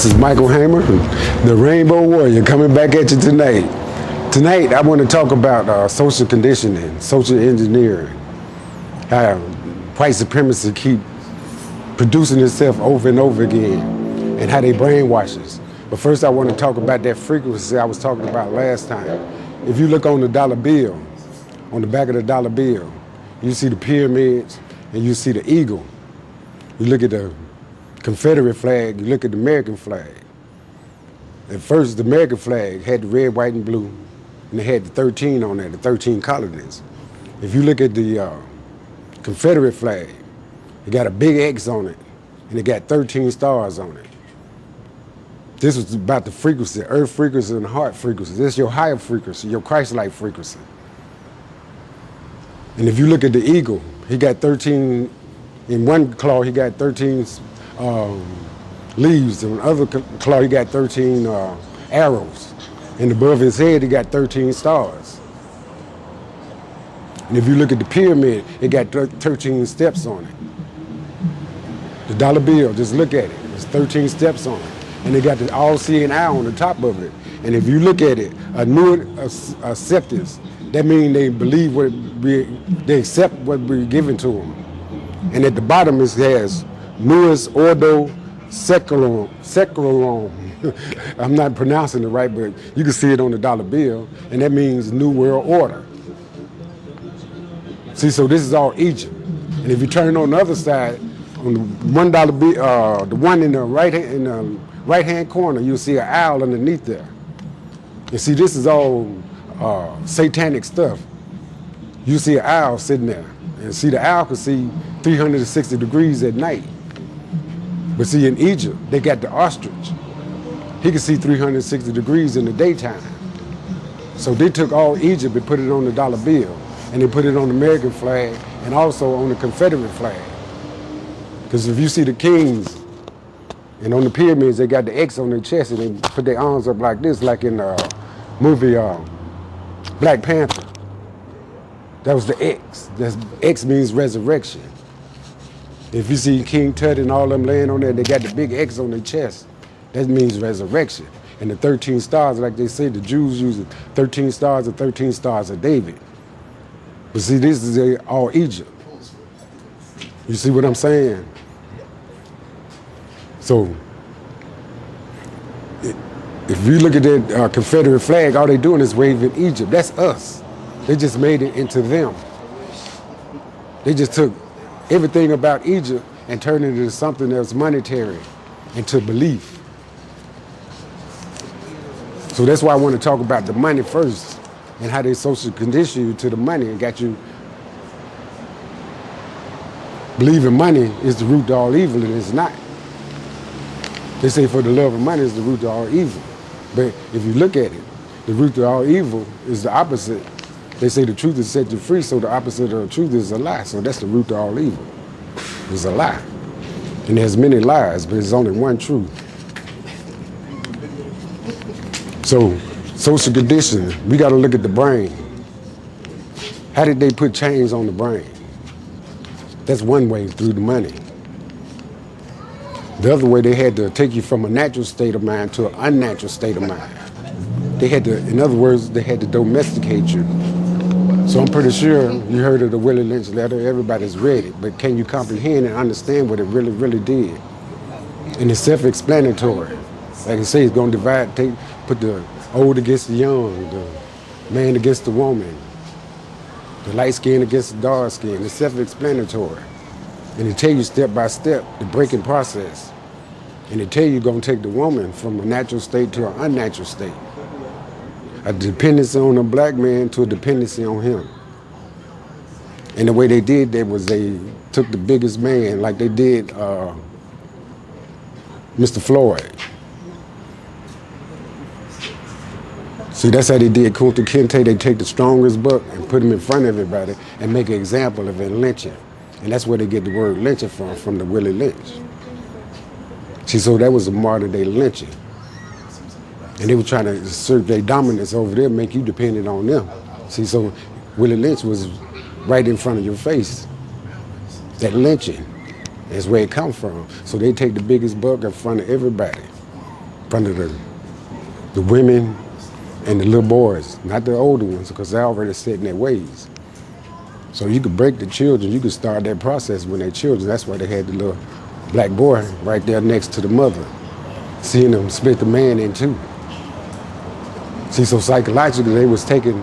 This is Michael Hamer, the Rainbow Warrior, coming back at you tonight. Tonight, I want to talk about social conditioning, social engineering, how white supremacy keep producing itself over and over again, and how they brainwash us. But first, I want to talk about that frequency I was talking about last time. If you look on the dollar bill, on the back of the dollar bill, you see the pyramids and you see the eagle. You look at the Confederate flag, you look at the American flag. At first, the American flag had the red, white, and blue, and it had the 13 on there, the 13 colonies. If you look at the Confederate flag, it got a big X on it, and it got 13 stars on it. This was about the frequency, earth frequency and heart frequency. This is your higher frequency, your Christ-like frequency. And if you look at the eagle, he got 13, in one claw he got 13 leaves, and in the other claw he got 13 arrows. And above his head he got 13 stars. And if you look at the pyramid, it got 13 steps on it. The dollar bill, just look at it, there's 13 steps on it. And they got the all-seeing eye on the top of it. And if you look at it, acceptance, that means they believe they accept what we're giving to them. And at the bottom it has Nuus Ordo Seclorum. I'm not pronouncing it right, but you can see it on the dollar bill, and that means New World Order. See, so this is all Egypt. And if you turn on the other side, on the $1 bill, the one in the right-hand corner, you'll see an owl underneath there. And see, this is all satanic stuff. You see an owl sitting there, and see, the owl can see 360 degrees at night. But see, in Egypt, they got the ostrich. He can see 360 degrees in the daytime. So they took all Egypt and put it on the dollar bill, and they put it on the American flag and also on the Confederate flag. Because if you see the kings, and on the pyramids, they got the X on their chest, and they put their arms up like this, like in the movie Black Panther. That was the X. That's, X means resurrection. If you see King Tut and all them laying on there, they got the big X on their chest. That means resurrection. And the 13 stars, like they say, the Jews use it, 13 stars or 13 stars of David. But see, this is all Egypt. You see what I'm saying? So, if you look at that Confederate flag, all they're doing is waving Egypt. That's us. They just made it into them. They just took everything about Egypt and turned it into something that's monetary, into belief. So that's why I want to talk about the money first, and how they social condition you to the money and got you believing money is the root to all evil, and it's not. They say for the love of money is the root to all evil. But if you look at it, the root to all evil is the opposite. They say the truth is set you free, so the opposite of the truth is a lie. So that's the root to all evil. It's a lie. And there's many lies, but there's only one truth. So, social conditioning, we got to look at the brain. How did they put chains on the brain? That's one way, through the money. The other way, they had to take you from a natural state of mind to an unnatural state of mind. They had to, in other words, they had to domesticate you. So I'm pretty sure you heard of the Willie Lynch letter, everybody's read it, but can you comprehend and understand what it really, really did? And it's self-explanatory. Like I say, it's gonna divide, put the old against the young, the man against the woman, the light skin against the dark skin. It's self-explanatory. And it tell you step by step the breaking process. And it tell you you're gonna take the woman from a natural state to an unnatural state. A dependency on a black man to a dependency on him. And the way they did that was they took the biggest man, like they did Mr. Floyd. See, that's how they did Kunta Kinte. They take the strongest buck and put him in front of everybody and make an example of it, lynching. And that's where they get the word lynching from the Willie Lynch. See, so that was a modern day lynching. And they were trying to assert their dominance over there, make you dependent on them. See, so Willie Lynch was right in front of your face. That lynching is where it comes from. So they take the biggest buck in front of everybody. front of the women and the little boys, not the older ones, because they're already set in their ways. So you could break the children, you could start that process when they're children. That's why they had the little black boy right there next to the mother, seeing them split the man in two. See, so psychologically they was taking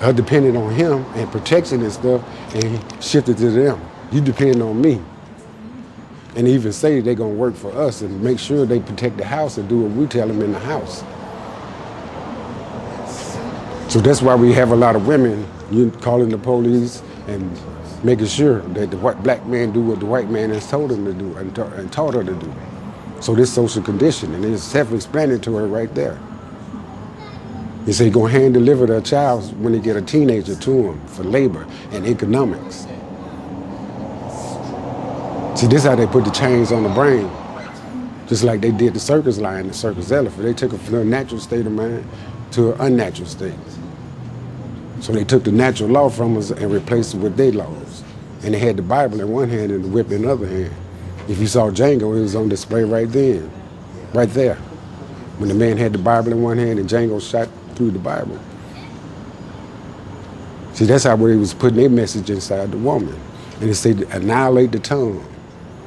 her depending on him and protection and stuff, and he shifted to them. You depend on me. And even say they're gonna work for us and make sure they protect the house and do what we tell them in the house. So that's why we have a lot of women calling the police and making sure that the black man do what the white man has told him to do and taught her to do. So this social conditioning is self-explanatory right there. He said he's gonna hand deliver their child when they get a teenager to him for labor and economics. See, this is how they put the chains on the brain. Just like they did the circus lion, the circus elephant. They took it from a natural state of mind to an unnatural state. So they took the natural law from us and replaced it with their laws. And they had the Bible in one hand and the whip in the other hand. If you saw Django, it was on display right then, right there. When the man had the Bible in one hand and Django shot through the Bible. See, that's how they was putting their message inside the woman. And they said annihilate the tongue,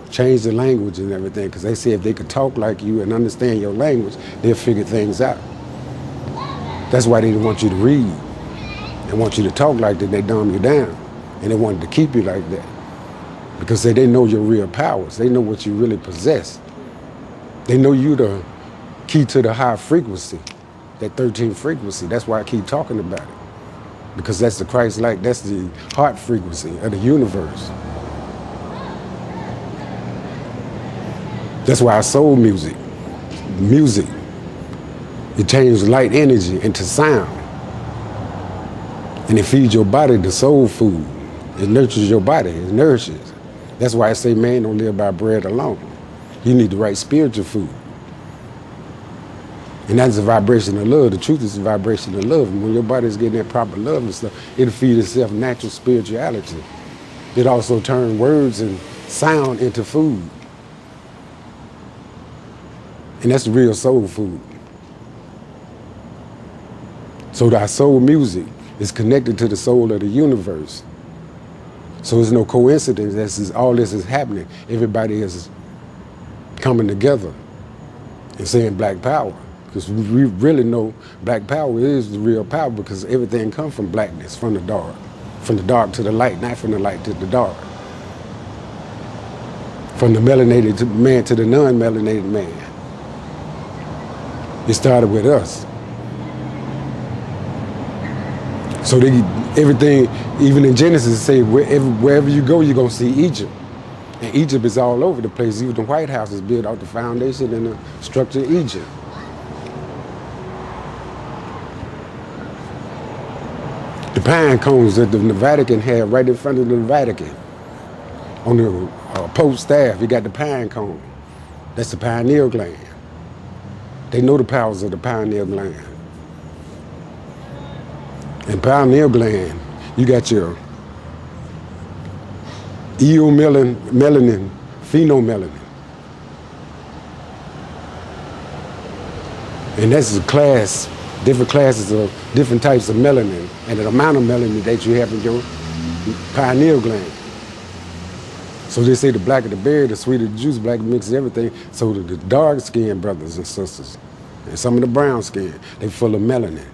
change the language and everything, because they say if they could talk like you and understand your language, they'll figure things out. That's why they didn't want you to read. They want you to talk like that, they dumb you down. And they wanted to keep you like that. Because they know your real powers. They know what you really possess. They know you the key to the high frequency, that 13th frequency. That's why I keep talking about it. Because that's the Christ-like, that's the heart frequency of the universe. That's why I soul music. Music. It changes light energy into sound. And it feeds your body the soul food. It nurtures your body, it nourishes. That's why I say man don't live by bread alone. You need the right spiritual food. And that's a vibration of love. The truth is a vibration of love. And when your body is getting that proper love and stuff, it'll feed itself natural spirituality. It also turns words and sound into food. And that's the real soul food. So our soul music is connected to the soul of the universe. So it's no coincidence all this is happening. Everybody is coming together and saying black power. Because we really know black power is the real power, because everything comes from blackness, from the dark. From the dark to the light, not from the light to the dark. From the melanated man to the non-melanated man. It started with us. So everything, even in Genesis, say wherever you go, you're going to see Egypt. And Egypt is all over the place. Even the White House is built off the foundation and the structure of Egypt. The pine cones that the Vatican had right in front of the Vatican. On the Pope's staff, you got the pine cone. That's the pineal gland. They know the powers of the pineal gland. And pineal gland, you got your eomelanin, phenomelanin. And that's a class, different classes of different types of melanin, and the amount of melanin that you have in your pineal gland. So they say the blacker the berry, the sweeter the juice, black mixes everything. So the dark-skinned brothers and sisters, and some of the brown skin, they full of melanin.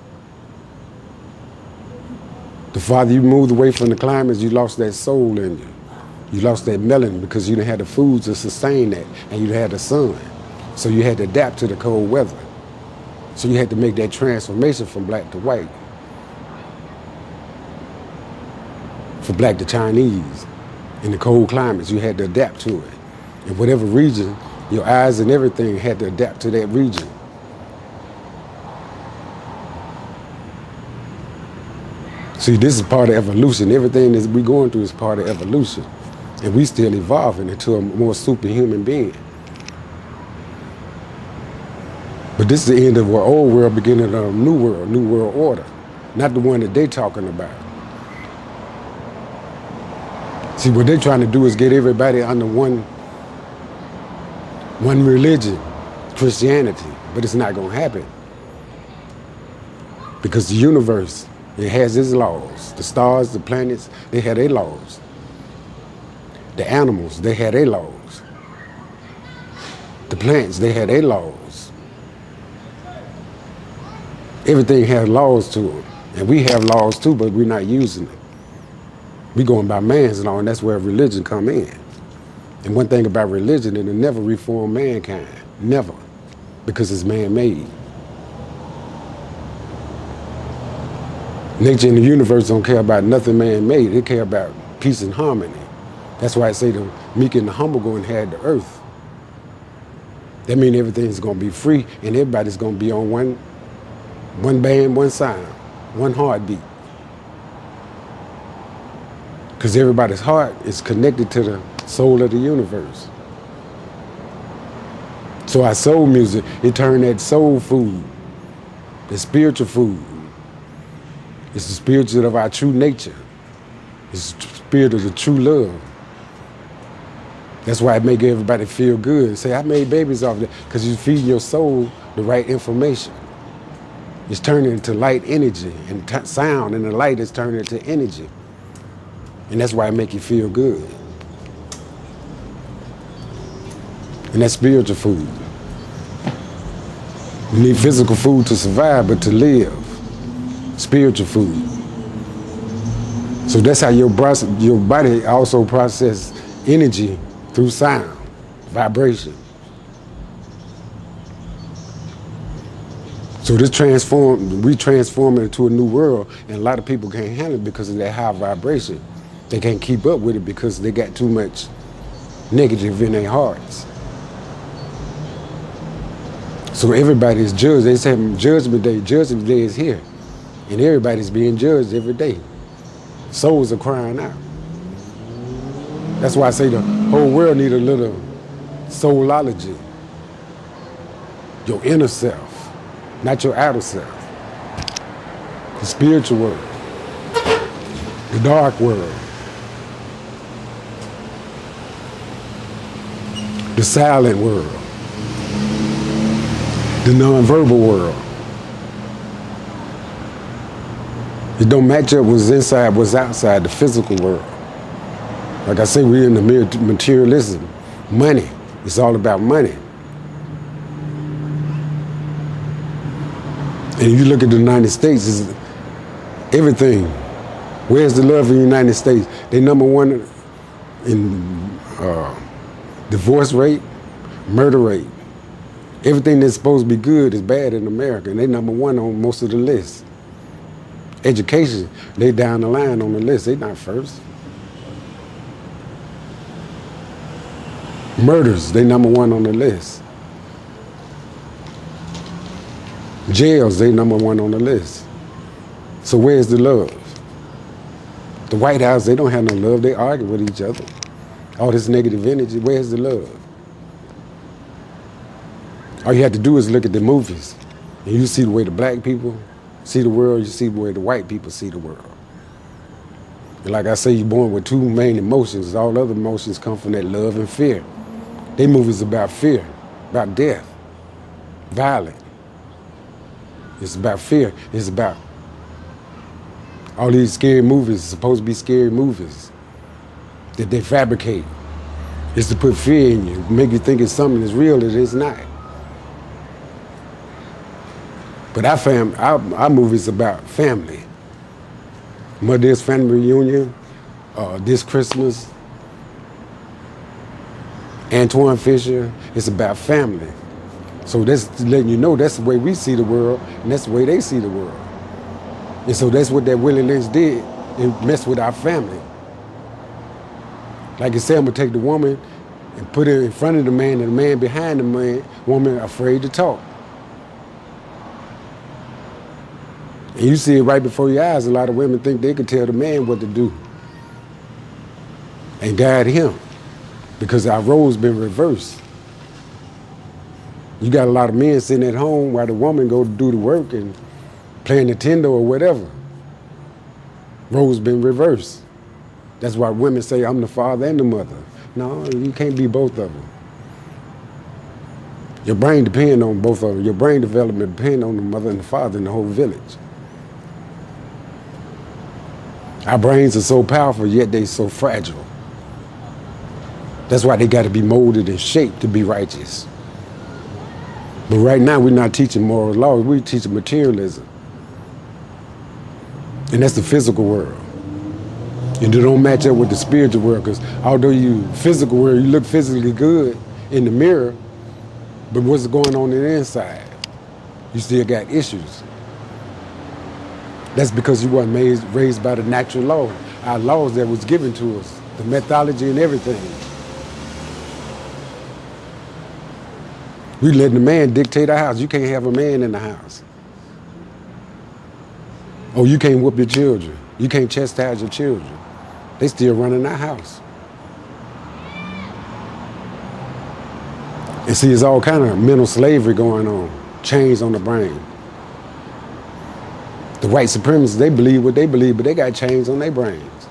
The farther you moved away from the climates, you lost that soul in you. You lost that melanin because you didn't have the foods to sustain that, and you had the sun. So you had to adapt to the cold weather. So you had to make that transformation from black to white. From black to Chinese. In the cold climates, you had to adapt to it. In whatever region, your eyes and everything had to adapt to that region. See, this is part of evolution. Everything that we're going through is part of evolution. And we still evolving into a more superhuman being. But this is the end of our old world, beginning of a new world order. Not the one that they're talking about. See, what they're trying to do is get everybody under one religion, Christianity. but it's not going to happen. Because the universe, it has its laws. The stars, the planets, they have their laws. The animals, they have their laws. The plants, they have their laws. Everything has laws to it. And we have laws too, but we're not using it. We're going by man's law, and that's where religion come in. And one thing about religion, it'll never reform mankind. Never. Because it's man-made. Nature and the universe don't care about nothing man-made. They care about peace and harmony. That's why I say the meek and the humble go and inherit the earth. That means everything's going to be free, and everybody's going to be on one band, one sound, one heartbeat. Because everybody's heart is connected to the soul of the universe. So our soul music, it turned that soul food, the spiritual food. It's the spiritual of our true nature. It's the spirit of the true love. That's why it make everybody feel good and say, I made babies off that, because you feed your soul the right information. It's turning into light energy and sound, and the light is turning into energy. And that's why it make you feel good. And that's spiritual food. You need physical food to survive, but to live, spiritual food. So that's how your body also processes energy through sound, vibration. So we transform it into a new world, and a lot of people can't handle it because of that high vibration. They can't keep up with it because they got too much negative in their hearts. So everybody's judged. They say Judgment Day. Judgment Day is here. And everybody's being judged every day. Souls are crying out. That's why I say the whole world need a little soulology. Your inner self, not your outer self. The spiritual world. The dark world. The silent world. The nonverbal world. It don't match up what's inside, what's outside, the physical world. Like I say, we're in the materialism. Money. It's all about money. And you look at the United States, it's everything. Where's the love in the United States? They number one in divorce rate, murder rate. Everything that's supposed to be good is bad in America, and they number one on most of the list. Education, they down the line on the list. They not first. Murders, they number one on the list. Jails, they number one on the list. So where's the love? The White House, they don't have no love. They argue with each other. All this negative energy, where's the love? All you have to do is look at the movies, and you see the way the black people see the world, you see the way the white people see the world. And like I say, you're born with two main emotions. All other emotions come from that love and fear. They movies about fear, about death, violence. It's about fear. It's about all these scary movies, supposed to be scary movies that they fabricate. It's to put fear in you, make you think it's something that's real that it's not. But our movie's about family. Mother's family reunion, this Christmas, Antoine Fisher, it's about family. So that's letting you know that's the way we see the world, and that's the way they see the world. And so that's what that Willie Lynch did. It messed with our family. Like I said, I'm gonna take the woman and put her in front of the man, and the man behind the man, woman afraid to talk. And you see it right before your eyes. A lot of women think they can tell the man what to do and guide him, because our roles been reversed. You got a lot of men sitting at home while the woman go to do the work and playing Nintendo or whatever. Roles been reversed. That's why women say, I'm the father and the mother. No, you can't be both of them. Your brain depends on both of them. Your brain development depends on the mother and the father and the whole village. Our brains are so powerful, yet they're so fragile. That's why they got to be molded and shaped to be righteous. But right now, we're not teaching moral laws. We're teaching materialism. And that's the physical world. And it don't match up with the spiritual world, because although you physical world, you look physically good in the mirror, but what's going on in the inside? You still got issues. That's because you weren't raised by the natural law, our laws that was given to us, the methodology and everything. We letting the man dictate our house. You can't have a man in the house. Oh, you can't whoop your children. You can't chastise your children. They still running our house. And see, it's all kind of mental slavery going on, chains on the brain. The white supremacists, they believe what they believe, but they got chains on their brains.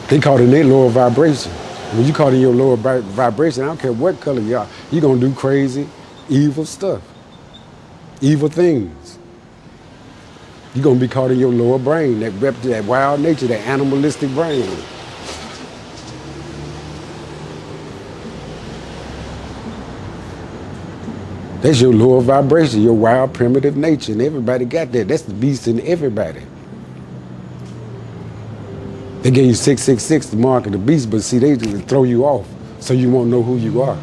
They caught in their lower vibration. When you caught in your lower vibration, I don't care what color you are, you're going to do crazy, evil stuff, evil things. You're going to be caught in your lower brain, that wild nature, that animalistic brain. That's your lower vibration, your wild, primitive nature, and everybody got that. That's the beast in everybody. They gave you 666, the mark of the beast, but see, they throw you off so you won't know who you are.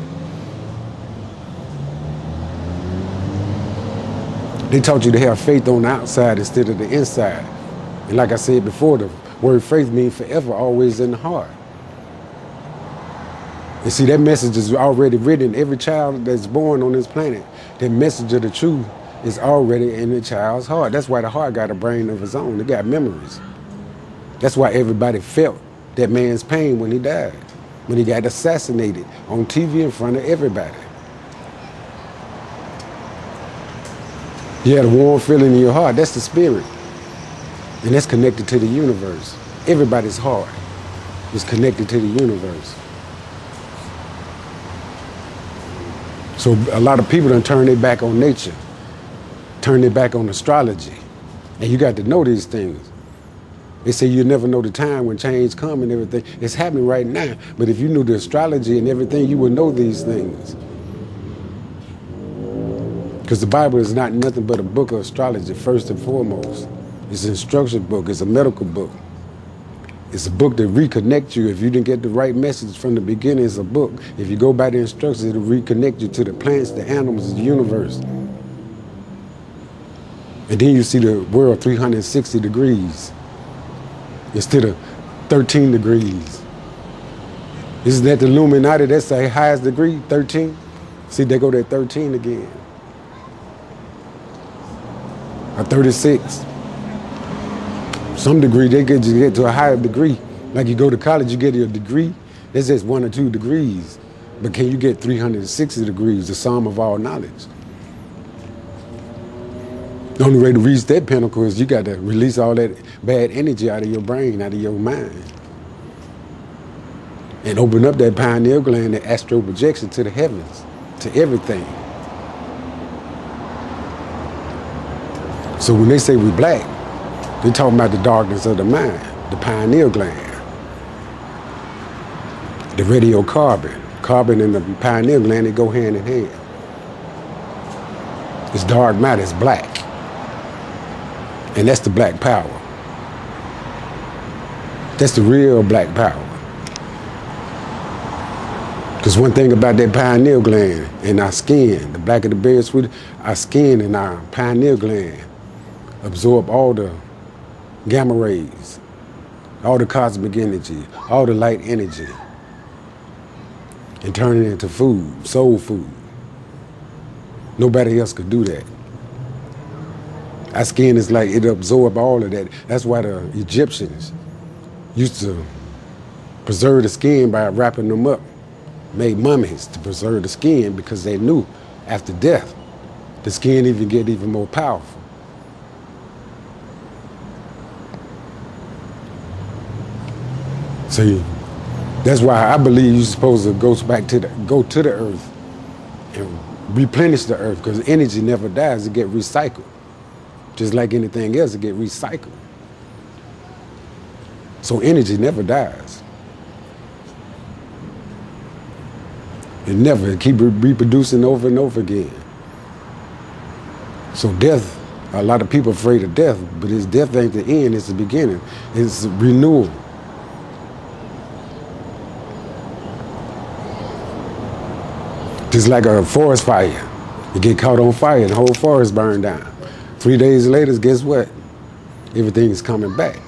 They taught you to have faith on the outside instead of the inside. And like I said before, the word faith means forever, always in the heart. And see, that message is already written. Every child that's born on this planet, that message of the truth is already in the child's heart. That's why the heart got a brain of its own. It got memories. That's why everybody felt that man's pain when he died, when he got assassinated on TV in front of everybody. You had a warm feeling in your heart. That's the spirit. And that's connected to the universe. Everybody's heart is connected to the universe. So a lot of people done turn their back on nature, turn their back on astrology. And you got to know these things. They say you never know the time when change come and everything. It's happening right now. But if you knew the astrology and everything, you would know these things. Because the Bible is not nothing but a book of astrology, first and foremost. It's an instruction book. It's a medical book. It's a book that reconnects you. If you didn't get the right message from the beginning, it's a book. If you go by the instructions, it'll reconnect you to the plants, the animals, the universe. And then you see the world 360 degrees instead of 13 degrees. Isn't that the Illuminati? That's the highest degree, 13? See, they go to 13 again. Or 36. Some degree, they get to a higher degree. Like you go to college, you get a degree. That's just 1 or 2 degrees. But can you get 360 degrees, the sum of all knowledge? The only way to reach that pinnacle is you got to release all that bad energy out of your brain, out of your mind. And open up that pineal gland, that astral projection to the heavens, to everything. So when they say we black, they're talking about the darkness of the mind, the pineal gland, the radiocarbon. Carbon and the pineal gland, they go hand in hand. It's dark matter, it's black. And that's the black power. That's the real black power. Because one thing about that pineal gland and our skin, the blacker the berry, sweeter, our skin and our pineal gland absorb all the gamma rays, all the cosmic energy, all the light energy, and turn it into food, soul food. Nobody else could do that. Our skin is like, it absorbs all of that. That's why the Egyptians used to preserve the skin by wrapping them up, made mummies to preserve the skin, because they knew after death, the skin even get even more powerful. So That's why I believe you're supposed to go to the earth and replenish the earth, because energy never dies, it get recycled. Just like anything else, it get recycled. So energy never dies. It keep reproducing over and over again. So death, a lot of people are afraid of death, but death ain't the end, it's the beginning. It's renewal. Just like a forest fire. You get caught on fire and the whole forest burned down. 3 days later, guess what? Everything is coming back.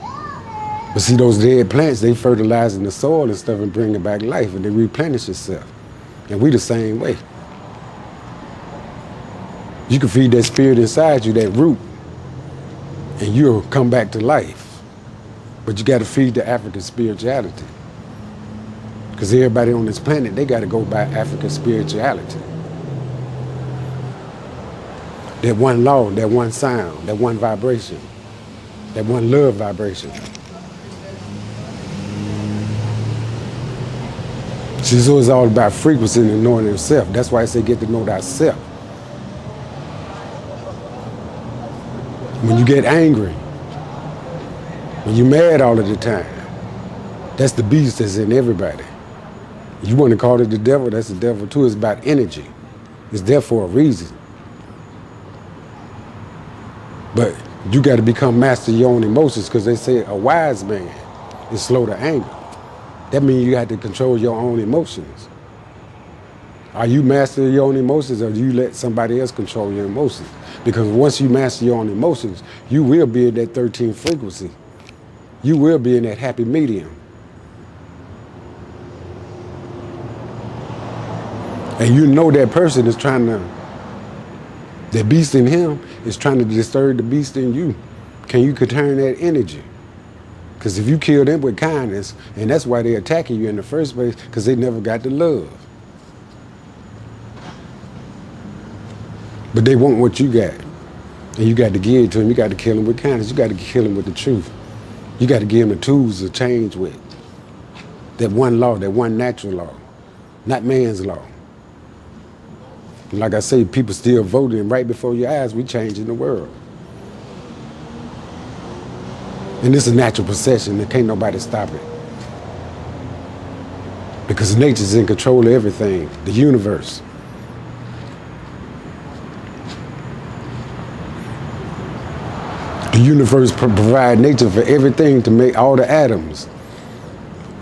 But see, those dead plants, they fertilize in the soil and stuff and bring it back life, and they replenish itself. And we the same way. You can feed that spirit inside you, that root, and you'll come back to life. But you got to feed the African spirituality. Because everybody on this planet, they got to go by African spirituality. That one law, that one sound, that one vibration, that one love vibration. See, so it's all about frequency and knowing yourself. That's why I say get to know thyself. When you get angry, when you're mad all of the time, that's the beast that's in everybody. You want to call it the devil, that's the devil too. It's about energy. It's there for a reason. But you got to become master of your own emotions, because they say a wise man is slow to anger. That means you have to control your own emotions. Are you master of your own emotions, or do you let somebody else control your emotions? Because once you master your own emotions, you will be in that 13th frequency. You will be in that happy medium. And you know that person is trying to, the beast in him is trying to disturb the beast in you. Can you contain that energy? Because if you kill them with kindness, and that's why they're attacking you in the first place, because they never got the love. But they want what you got. And you got to give it to them. You got to kill them with kindness. You got to kill them with the truth. You got to give them the tools to change with. That one law, that one natural law, not man's law. Like I say, people still voting right before your eyes. We changing the world. And it's a natural procession. There can't nobody stop it. Because nature's in control of everything, the universe. The universe provides nature for everything, to make all the atoms,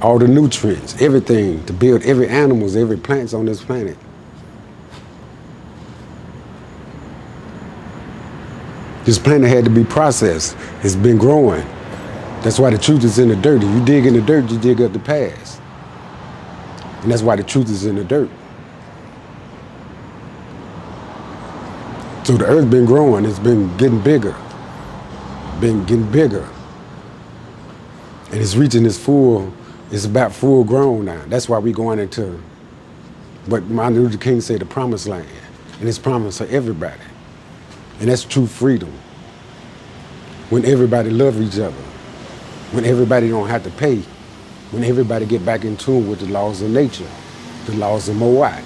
all the nutrients, everything, to build every animal, every plant on this planet. This planet had to be processed. It's been growing. That's why the truth is in the dirt. If you dig in the dirt, you dig up the past. And that's why the truth is in the dirt. So the earth's been growing. It's been getting bigger. Been getting bigger. And it's reaching it's about full grown now. That's why we're going into what Martin Luther King said, the promised land. And it's promised for everybody. And that's true freedom. When everybody love each other. When everybody don't have to pay. When everybody get back in tune with the laws of nature. The laws of Moai.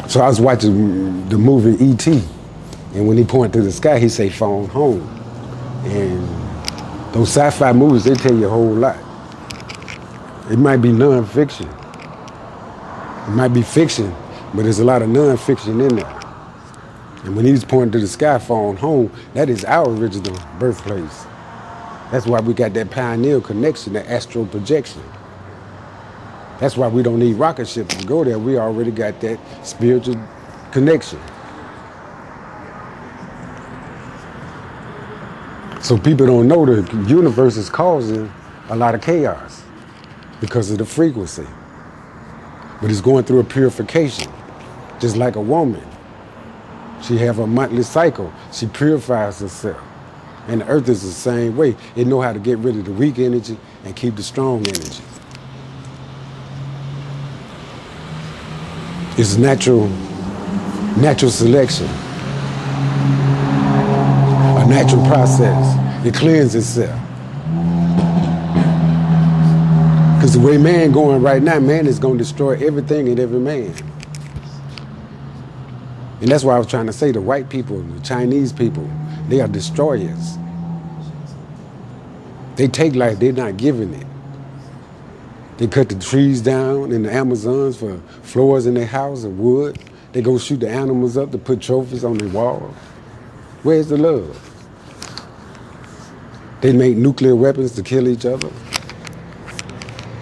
So I was watching the movie E.T. And when he pointed to the sky, he say, phone home. And those sci-fi movies, they tell you a whole lot. It might be non-fiction. It might be fiction, but there's a lot of non-fiction in there. And when he's pointing to the sky, phone home, that is our original birthplace. That's why we got that pineal connection, that astral projection. That's why we don't need rocket ships to go there. We already got that spiritual connection. So people don't know the universe is causing a lot of chaos because of the frequency. But it's going through a purification, just like a woman. She have a monthly cycle. She purifies herself. And the earth is the same way. It know how to get rid of the weak energy and keep the strong energy. It's natural selection, a natural process. It cleanses itself. Because the way man going right now, man is going to destroy everything and every man. And that's why I was trying to say the white people, the Chinese people, they are destroyers. They take life, they're not giving it. They cut the trees down in the Amazons for floors in their house and wood. They go shoot the animals up to put trophies on their walls. Where's the love? They make nuclear weapons to kill each other.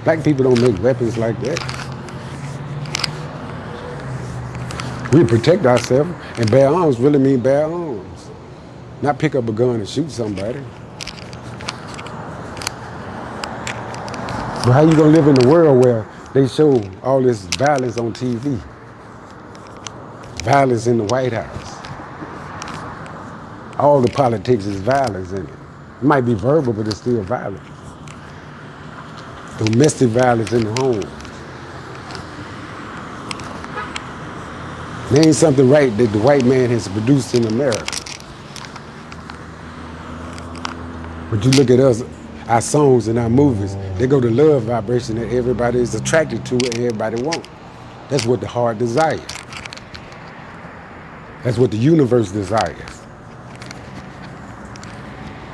Black people don't make weapons like that. We protect ourselves, and bear arms really mean bear arms. Not pick up a gun and shoot somebody. But how you gonna live in a world where they show all this violence on TV? Violence in the White House. All the politics is violence in it. It might be verbal, but it's still violence. Domestic violence in the home. There ain't something right that the white man has produced in America. But you look at us, our songs and our movies, they go to love vibration that everybody is attracted to and everybody wants. That's what the heart desires. That's what the universe desires.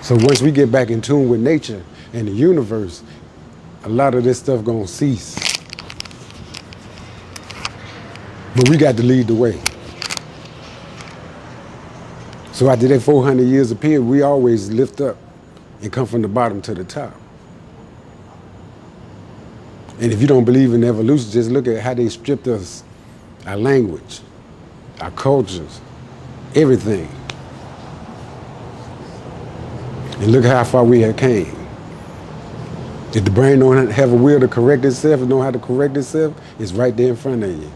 So once we get back in tune with nature and the universe, a lot of this stuff gonna cease. But we got to lead the way. So after that 400 years of period, we always lift up and come from the bottom to the top. And if you don't believe in evolution, just look at how they stripped us, our language, our cultures, everything. And look how far we have came. If the brain don't have a will to correct itself and know how to correct itself, it's right there in front of you.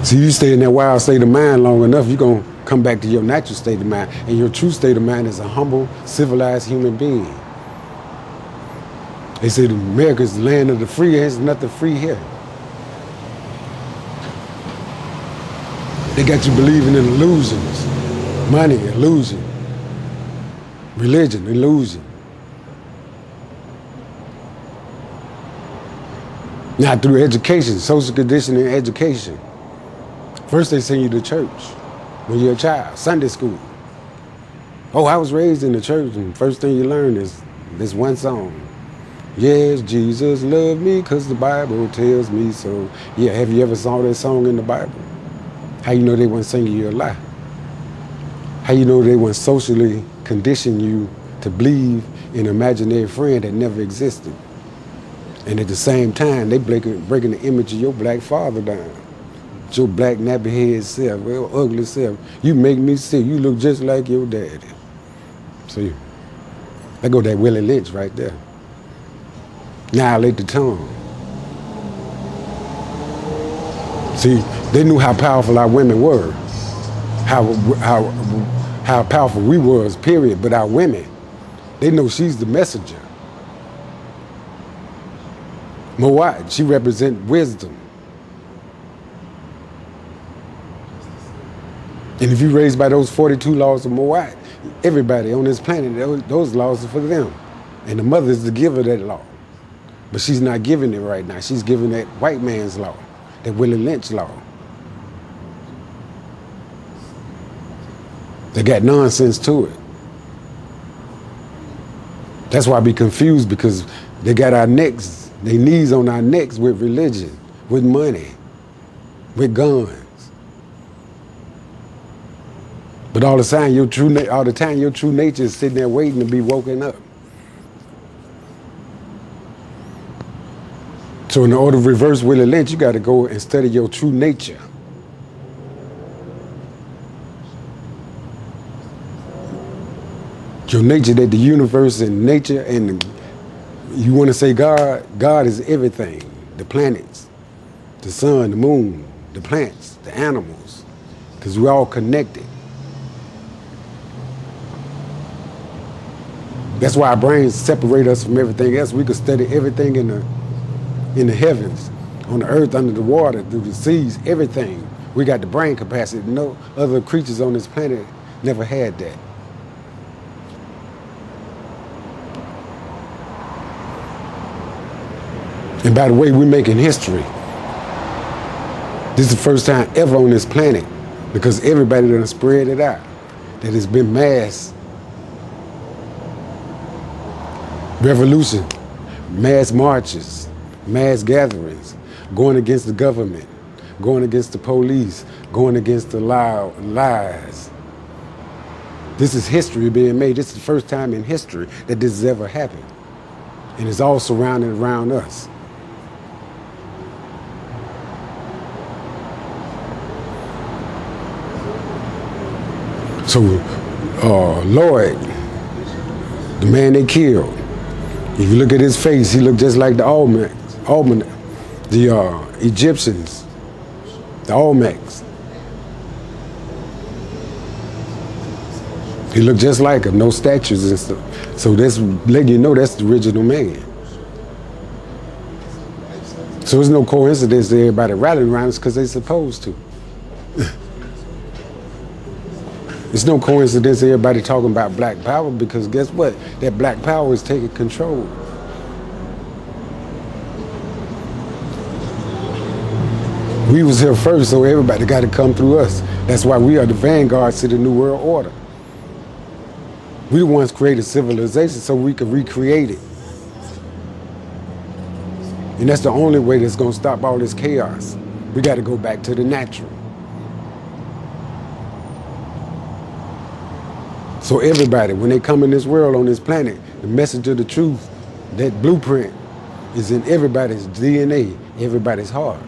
So you stay in that wild state of mind long enough, you're going to come back to your natural state of mind. And your true state of mind is a humble, civilized human being. They say America's the land of the free. There's nothing free here. They got you believing in illusions. Money, illusion. Religion, illusion. Now through education, social conditioning, education. First they send you to church when you're a child, Sunday school. Oh, I was raised in the church, and first thing you learn is this one song. Yes, Jesus loved me because the Bible tells me so. Yeah, have you ever saw that song in the Bible? How you know they weren't singing you a lie? How you know they weren't socially conditioning you to believe in an imaginary friend that never existed? And at the same time, they breaking the image of your black father down. Your black nappy head self, your ugly self. You make me sick. You look just like your daddy. See, there go that Willie Lynch right there. Annihilate the tongue. See, they knew how powerful our women were, how powerful we was, period. But our women, they know she's the messenger. Moat, she represents wisdom. And if you're raised by those 42 laws of Moat, everybody on this planet, those laws are for them. And the mother is the giver of that law. But she's not giving it right now. She's giving that white man's law, that Willie Lynch law. They got nonsense to it. That's why I be confused, because they got our necks, their knees on our necks with religion, with money, with guns. But all the time, your true nature is sitting there waiting to be woken up. So in order to reverse Willie Lynch, you got to go and study your true nature. Your nature, that the universe and nature, and you want to say God, God is everything. The planets, the sun, the moon, the plants, the animals, because we're all connected. That's why our brains separate us from everything else. We could study everything in the heavens, on the earth, under the water, through the seas, everything We got the brain capacity. No other creatures on this planet never had that. And by the way, we're making history. This is the first time ever on this planet, because everybody done spread it out, that it's been mass revolution, mass marches, mass gatherings, going against the government, going against the police, going against the lies. This is history being made. This is the first time in history that this has ever happened. And it's all surrounded around us. So, Lloyd, the man they killed, if you look at his face, he looked just like the Egyptians, the Olmecs. He looked just like him, no statues and stuff. So that's letting you know that's the original man. So it's no coincidence that everybody rallying around us because they're supposed to. It's no coincidence everybody talking about black power, because guess what? That black power is taking control. We was here first, so everybody got to come through us. That's why we are the vanguards to the New World Order. We the ones created civilization so we can recreate it. And that's the only way that's going to stop all this chaos. We got to go back to the natural. So everybody, when they come in this world, on this planet, the message of the truth, that blueprint is in everybody's DNA, everybody's heart.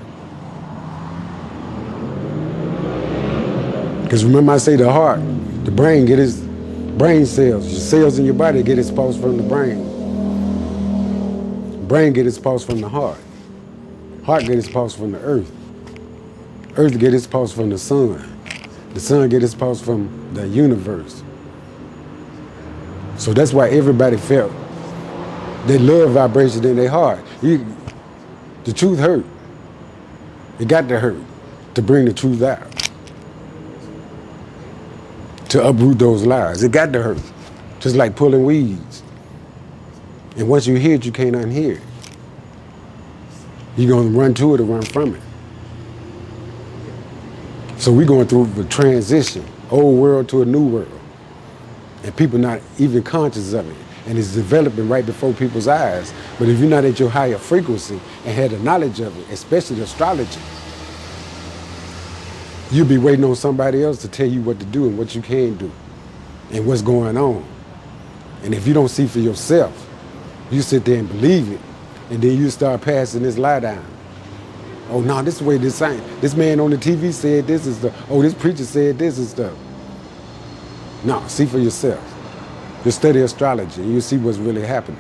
Because remember I say the heart, the brain get its brain cells, your cells in your body get its pulse from the brain. Brain get its pulse from the heart. Heart get its pulse from the earth. Earth get its pulse from the sun. The sun get its pulse from the universe. So that's why everybody felt that love vibration in their heart. The truth hurt. It got to hurt to bring the truth out, to uproot those lies. It got to hurt, just like pulling weeds. And once you hear it, you can't unhear it. You're going to run to it or run from it. So we're going through the transition, old world to a new world. And people not even conscious of it. And it's developing right before people's eyes. But if you're not at your higher frequency and had the knowledge of it, especially the astrology, you'll be waiting on somebody else to tell you what to do and what you can do and what's going on. And if you don't see for yourself, you sit there and believe it. And then you start passing this lie down. Oh, no, this is the way this ain't. This man on the TV said this is the, oh, this preacher said this is stuff. No, see for yourself. Just study astrology and you see what's really happening.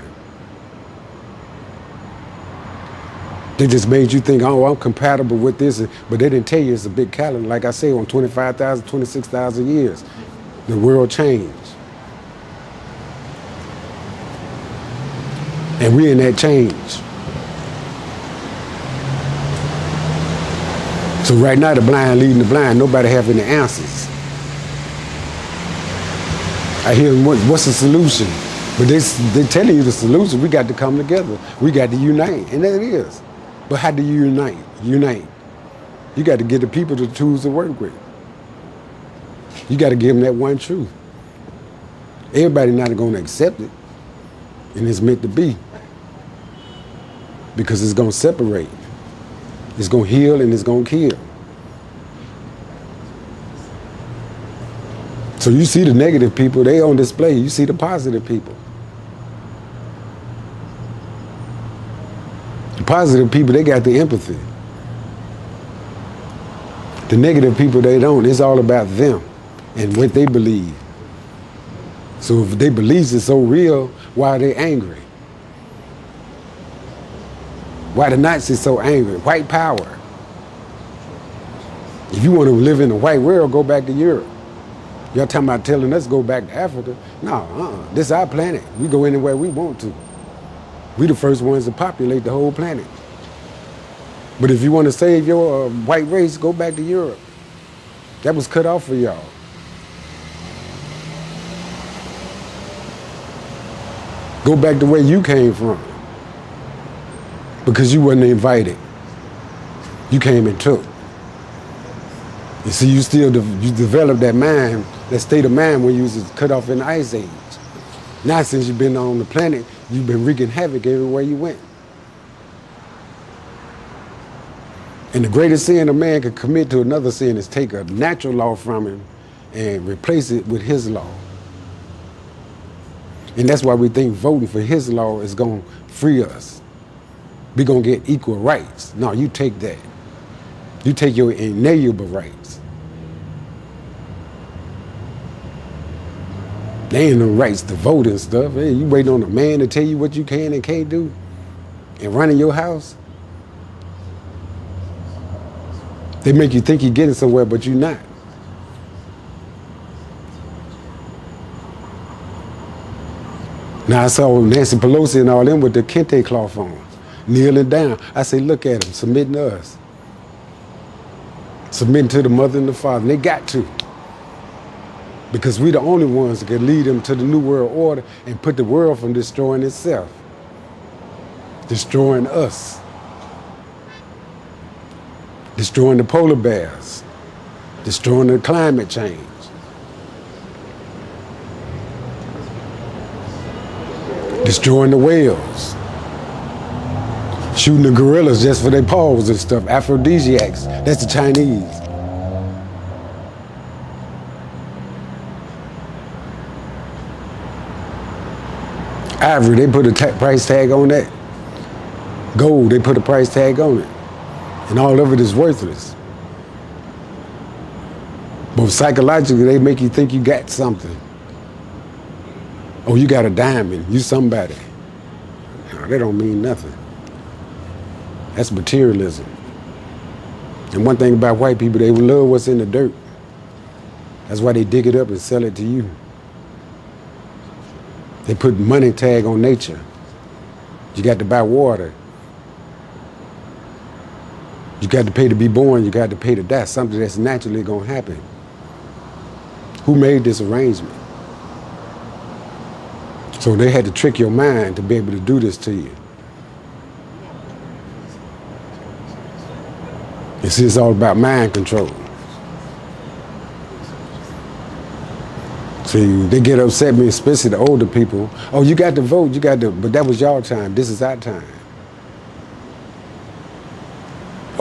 They just made you think, oh, I'm compatible with this, but they didn't tell you it's a big calendar. Like I say, on 25,000, 26,000 years, the world changed. And we're in that change. So right now, the blind leading the blind, nobody have any answers. I hear them, what's the solution? But they're telling you the solution. We got to come together. We got to unite, and that is. But how do you unite? Unite. You got to give the people the tools to work with. You got to give them that one truth. Everybody not going to accept it, and it's meant to be. Because it's going to separate. It's going to heal and it's going to kill. So you see the negative people, they on display. You see the positive people. The positive people, they got the empathy. The negative people, they don't. It's all about them and what they believe. So if they believe it's so real, why are they angry? Why the Nazis so angry? White power. If you want to live in a white world, go back to Europe. Y'all talking about telling us to go back to Africa? No, this is our planet. We go anywhere we want to. We the first ones to populate the whole planet. But if you want to save your white race, go back to Europe. That was cut off for y'all. Go back to where you came from. Because you wasn't invited. You came and took. You see, you developed that mind, that state of mind when you was cut off in the Ice Age. Now since you've been on the planet, you've been wreaking havoc everywhere you went. And the greatest sin a man could commit to another sin is take a natural law from him and replace it with his law. And that's why we think voting for his law is going to free us. We're going to get equal rights. No, you take that. You take your inalienable rights. They ain't no rights to vote and stuff. Hey, you waiting on a man to tell you what you can and can't do and running your house? They make you think you're getting somewhere, but you're not. Now I saw Nancy Pelosi and all them with the kente cloth on, kneeling down. I say, look at them, submitting to us. Submitting to the mother and the father. And they got to. Because we the only ones that can lead them to the new world order and put the world from destroying itself. Destroying us. Destroying the polar bears. Destroying the climate change. Destroying the whales. Shooting the gorillas just for their paws and stuff. Aphrodisiacs. That's the Chinese. Ivory, they put a price tag on that. Gold, they put a price tag on it. And all of it is worthless. But psychologically, they make you think you got something. Oh, you got a diamond, you somebody. No, that don't mean nothing. That's materialism. And one thing about white people, they love what's in the dirt. That's why they dig it up and sell it to you. They put money tag on nature. You got to buy water. You got to pay to be born, you got to pay to die, something that's naturally gonna happen. Who made this arrangement? So they had to trick your mind to be able to do this to you. You see, it's all about mind control. See, they get upset with me, especially the older people. Oh, you got to vote, you got to, but that was y'all time, this is our time.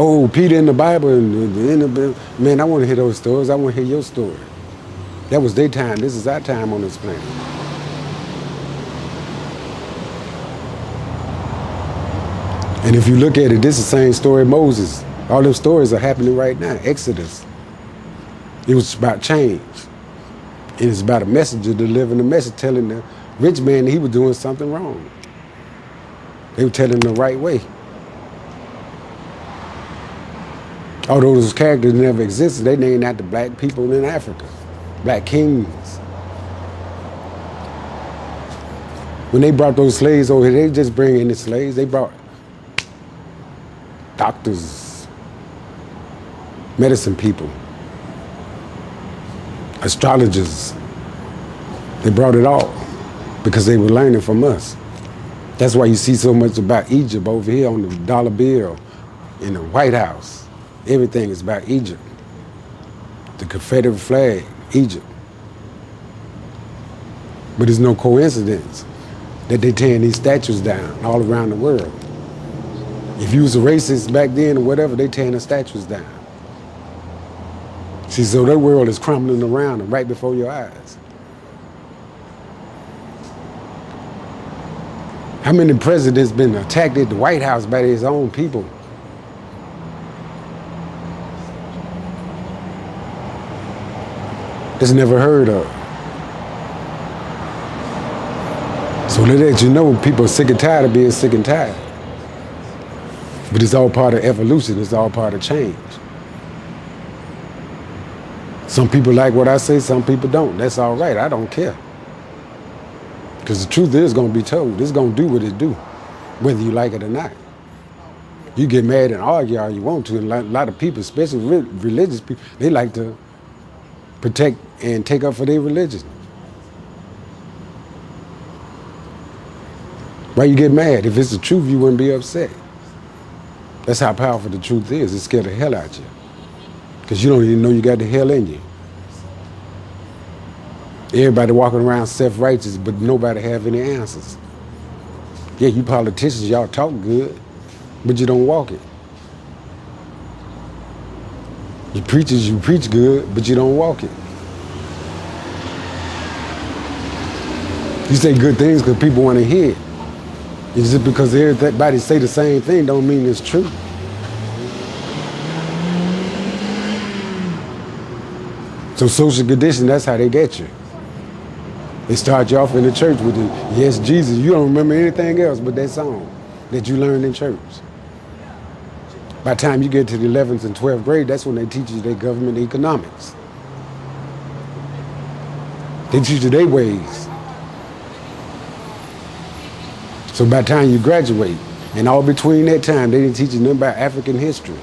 Oh, Peter in the Bible, man, I want to hear those stories, I want to hear your story. That was their time, this is our time on this planet. And if you look at it, this is the same story of Moses. All those stories are happening right now. Exodus. It was about change. And it's about a messenger delivering a message telling the rich man that he was doing something wrong. They were telling him the right way. Although those characters never existed, they named after black people in Africa. Black kings. When they brought those slaves over here, they just bring in the slaves. They brought doctors, medicine people, astrologers. They brought it all because they were learning from us. That's why you see so much about Egypt over here on the dollar bill, in the White House. Everything is about Egypt. The Confederate flag, Egypt. But it's no coincidence that they're tearing these statues down all around the world. If you was a racist back then or whatever, they tearing the statues down. See, so their world is crumbling around them right before your eyes. How many presidents been attacked at the White House by his own people? It's never heard of. So they let you know people are sick and tired of being sick and tired. But it's all part of evolution, it's all part of change. Some people like what I say, some people don't. That's all right, I don't care. Because the truth is going to be told. It's going to do what it do, whether you like it or not. You get mad and argue all you want to, and a lot of people, especially religious people, they like to protect and take up for their religion. Why you get mad? If it's the truth, you wouldn't be upset. That's how powerful the truth is. It scared the hell out you. Because you don't even know you got the hell in you. Everybody walking around self-righteous, but nobody have any answers. Yeah, you politicians, y'all talk good, but you don't walk it. You preachers, you preach good, but you don't walk it. You say good things because people want to hear it. It's just because everybody say the same thing don't mean it's true. So social conditioning, that's how they get you. They start you off in the church with the, yes, Jesus. You don't remember anything else but that song that you learned in church. By the time you get to the 11th and 12th grade, that's when they teach you their government economics. They teach you their ways. So by the time you graduate, and all between that time, they didn't teach you nothing about African history,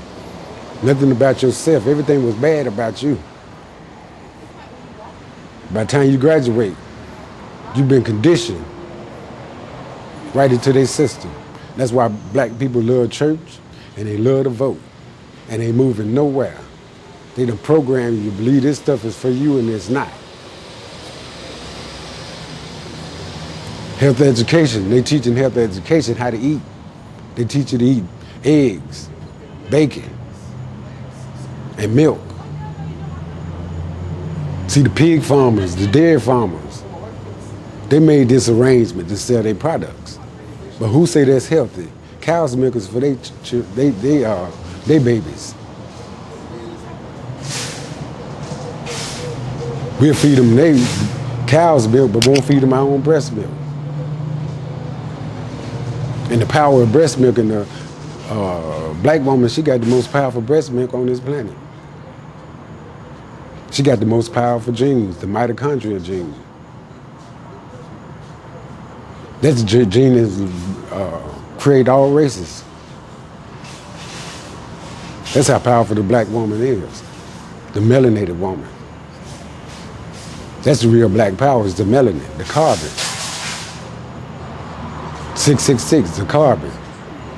nothing about yourself. Everything was bad about you. By the time you graduate, you've been conditioned right into their system. That's why black people love church and they love to vote and they moving nowhere. They done program you to believe this stuff is for you and it's not. Health education, they teaching health education how to eat. They teach you to eat eggs, bacon, and milk. See, the pig farmers, the dairy farmers, they made this arrangement to sell their products. But who say that's healthy? Cow's milk is for their babies. We'll feed them cow's milk, but won't feed them our own breast milk. And the power of breast milk, and the black woman, she got the most powerful breast milk on this planet. She got the most powerful genes, the mitochondrial gene. That gene is create all races. That's how powerful the black woman is, the melanated woman. That's the real black power, is the melanin, the carbon. 666, the carbon.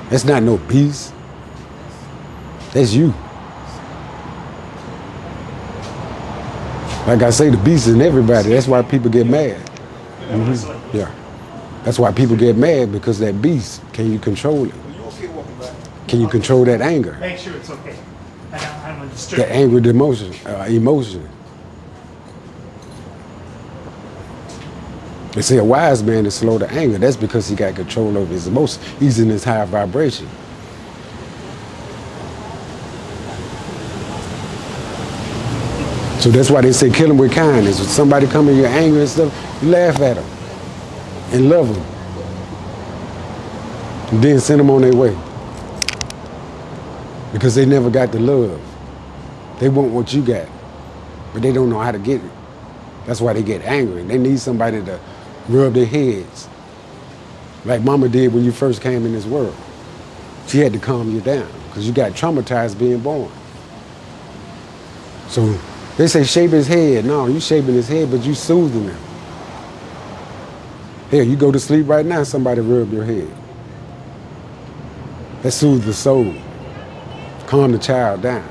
That's not no beast. That's you. Like I say, the beast is in everybody. That's why people get mad. Mm-hmm. Yeah. That's why people get mad, because that beast, can you control it? Can you control that anger? Make sure it's okay. I don't disturb. That angry emotion. They say a wise man is slow to anger. That's because he got control over his emotions. He's in his higher vibration. So that's why they say kill him with kindness. When somebody come in your anger and stuff, you laugh at them and love them. And then send them on their way. Because they never got the love. They want what you got, but they don't know how to get it. That's why they get angry. They need somebody to rub their heads. Like Mama did when you first came in this world. She had to calm you down because you got traumatized being born. So they say shape his head. No, you shaping his head, but you soothing him. Here, you go to sleep right now, somebody rub your head. That soothes the soul. Calm the child down.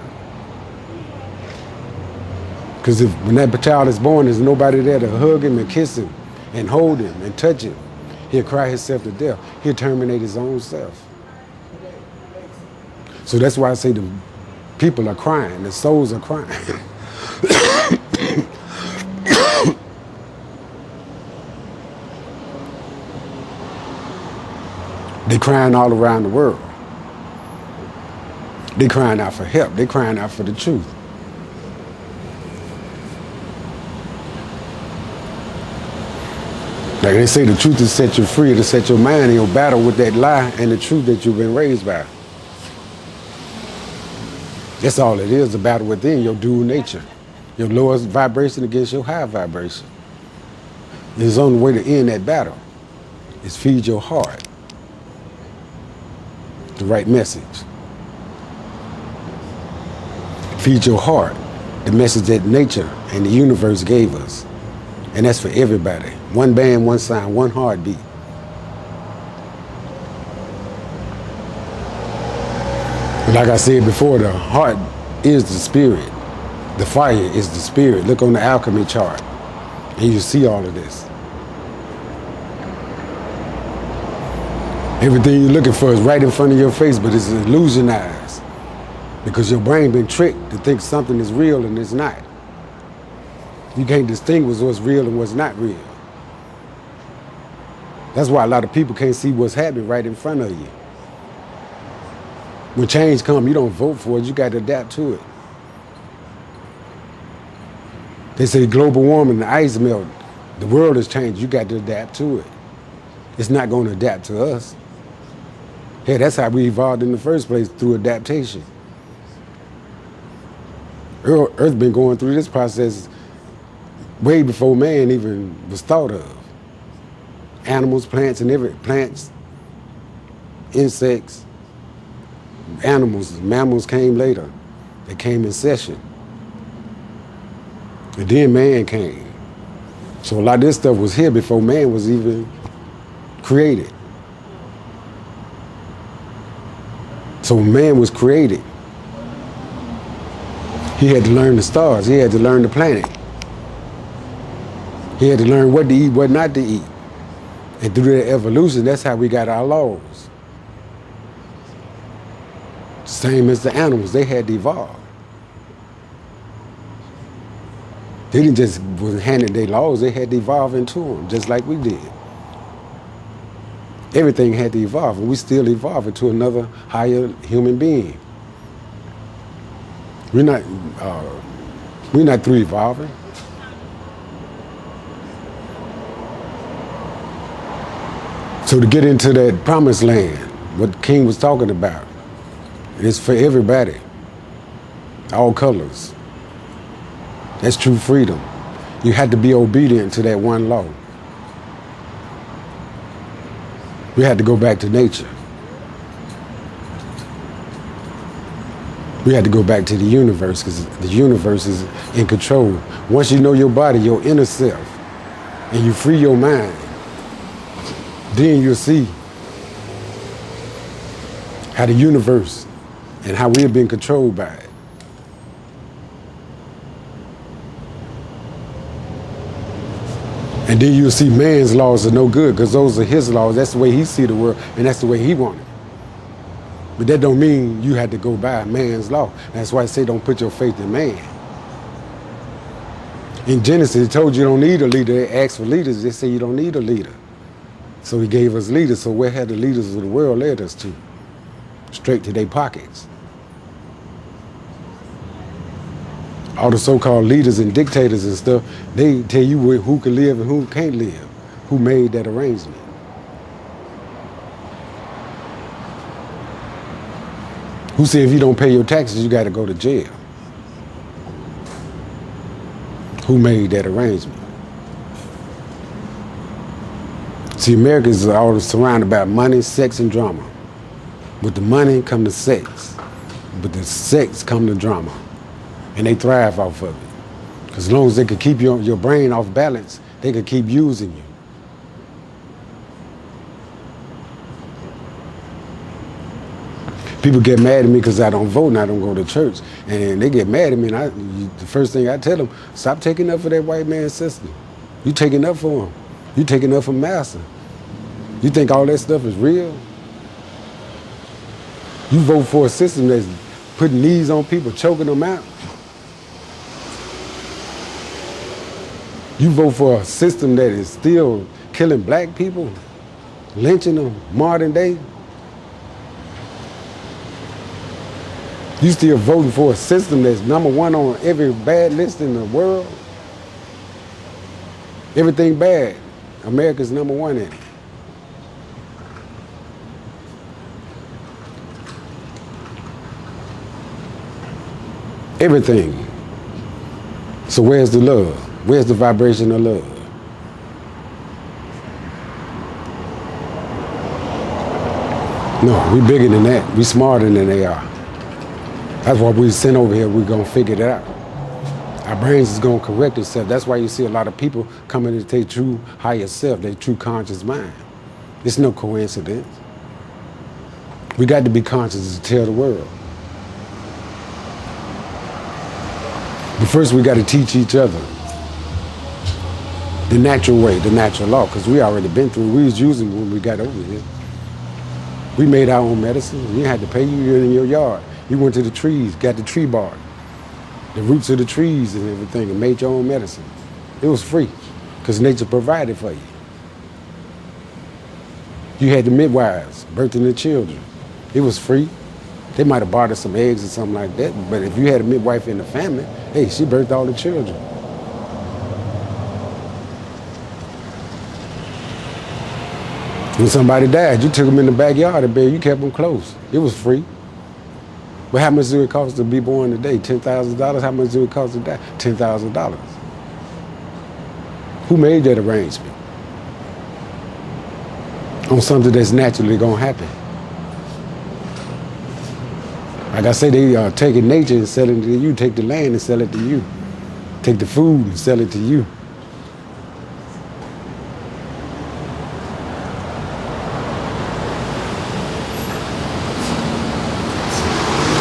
Because when that child is born, there's nobody there to hug him and kiss him and hold him and touch him. He'll cry himself to death. He'll terminate his own self. So that's why I say the people are crying, the souls are crying. They're crying all around the world. They're crying out for help. They're crying out for the truth. Like they say, the truth to set you free, to set your mind in your battle with that lie and the truth that you've been raised by. That's all it is, a battle within your dual nature. Your lowest vibration against your high vibration. There's only way to end that battle is feed your heart the right message. Feed your heart the message that nature and the universe gave us. And that's for everybody. One band, one sound, one heartbeat. Like I said before, the heart is the spirit. The fire is the spirit. Look on the alchemy chart, and you see all of this. Everything you're looking for is right in front of your face, but it's illusionized because your brain been tricked to think something is real and it's not. You can't distinguish what's real and what's not real. That's why a lot of people can't see what's happening right in front of you. When change comes, you don't vote for it, you got to adapt to it. They say global warming, the ice melt, the world has changed, you got to adapt to it. It's not going to adapt to us. Yeah, that's how we evolved in the first place, through adaptation. Earth's been going through this process way before man even was thought of. Animals, plants, insects, animals, mammals came later. They came in session. And then man came. So a lot of this stuff was here before man was even created. So when man was created, he had to learn the stars. He had to learn the planet. He had to learn what to eat, what not to eat. And through that evolution, that's how we got our laws. Same as the animals, they had to evolve. They didn't just was handed their laws, they had to evolve into them, just like we did. Everything had to evolve, and we still evolve into another higher human being. We're not through evolving. So to get into that promised land, what King was talking about, it's for everybody, all colors. That's true freedom. You had to be obedient to that one law. We had to go back to nature. We had to go back to the universe, because the universe is in control. Once you know your body, your inner self, and you free your mind, then you'll see how the universe and how we're being controlled by it. And then you'll see man's laws are no good, because those are his laws. That's the way he see the world, and that's the way he want it. But that don't mean you had to go by man's law. That's why I say don't put your faith in man. In Genesis, it told you don't need a leader. They asked for leaders. They say you don't need a leader. So he gave us leaders. So where had the leaders of the world led us to? Straight to their pockets. All the so-called leaders and dictators and stuff, they tell you who can live and who can't live, who made that arrangement. Who said if you don't pay your taxes, you got to go to jail? Who made that arrangement? See, Americans are all surrounded by money, sex, and drama. With the money come the sex. With the sex come the drama. And they thrive off of it. Because as long as they could keep your brain off balance, they could keep using you. People get mad at me because I don't vote and I don't go to church. And they get mad at me, and the first thing I tell them, stop taking up for that white man's system. You taking up for him. You taking up for massa. You think all that stuff is real? You vote for a system that's putting knees on people, choking them out. You vote for a system that is still killing black people, lynching them modern day. You still voting for a system that's #1 on every bad list in the world. Everything bad, America's #1 in it. Everything. So where's the love? Where's the vibration of love? No, we bigger than that. We smarter than they are. That's why we sent over here. We're gonna figure it out. Our brains is going to correct itself. That's why you see a lot of people coming into their true higher self, their true conscious mind. It's no coincidence. We got to be conscious to tell the world. But first we got to teach each other the natural way, the natural law, because we already been through. We was using it when we got over here. We made our own medicine. You didn't have to pay. You in your yard. You went to the trees, got the tree bark, the roots of the trees and everything, and made your own medicine. It was free, because nature provided for you. You had the midwives birthing the children. It was free. They might have bartered some eggs or something like that, but if you had a midwife in the family, hey, she birthed all the children. When somebody died, you took them in the backyard and bed, you kept them close. It was free. But how much do it cost to be born today? $10,000? How much do it cost to die? $10,000. Who made that arrangement? On something that's naturally gonna happen. Like I say, they taking nature and selling it to you. Take the land and sell it to you. Take the food and sell it to you.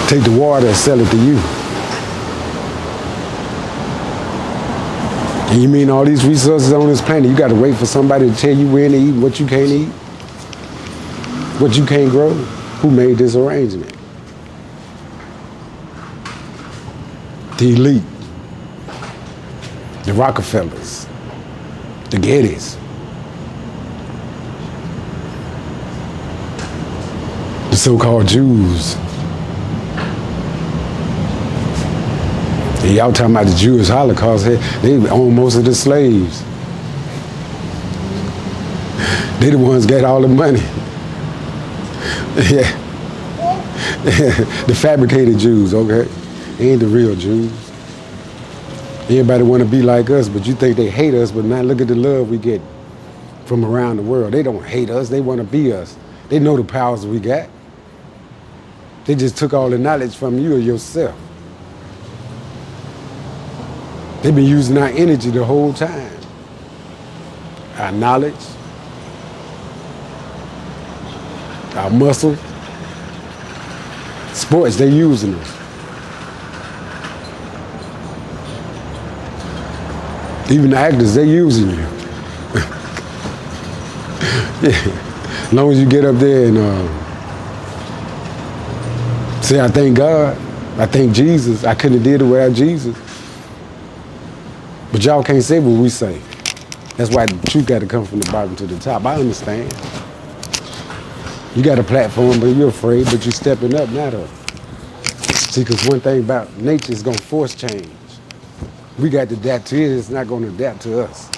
Take the water and sell it to you. And you mean all these resources on this planet, you got to wait for somebody to tell you when to eat, what you can't eat, what you can't grow? Who made this arrangement? The elite, the Rockefellers, the Gettys, the so-called Jews. And y'all talking about the Jewish Holocaust, they own most of the slaves. They the ones got all the money. Yeah. The fabricated Jews, okay? They ain't the real Jews. Everybody want to be like us, but you think they hate us, but now look at the love we get from around the world. They don't hate us, they want to be us. They know the powers we got. They just took all the knowledge from you or yourself. They've been using our energy the whole time. Our knowledge, our muscle, sports, they're using us. Even the actors, they're using you. Yeah. As long as you get up there and say, I thank God, I thank Jesus, I couldn't have did it without Jesus. But y'all can't say what we say. That's why the truth got to come from the bottom to the top. I understand. You got a platform, but you're afraid, but you're stepping up now though. See, because one thing about nature is going to force change. We got to adapt to it, it's not going to adapt to us.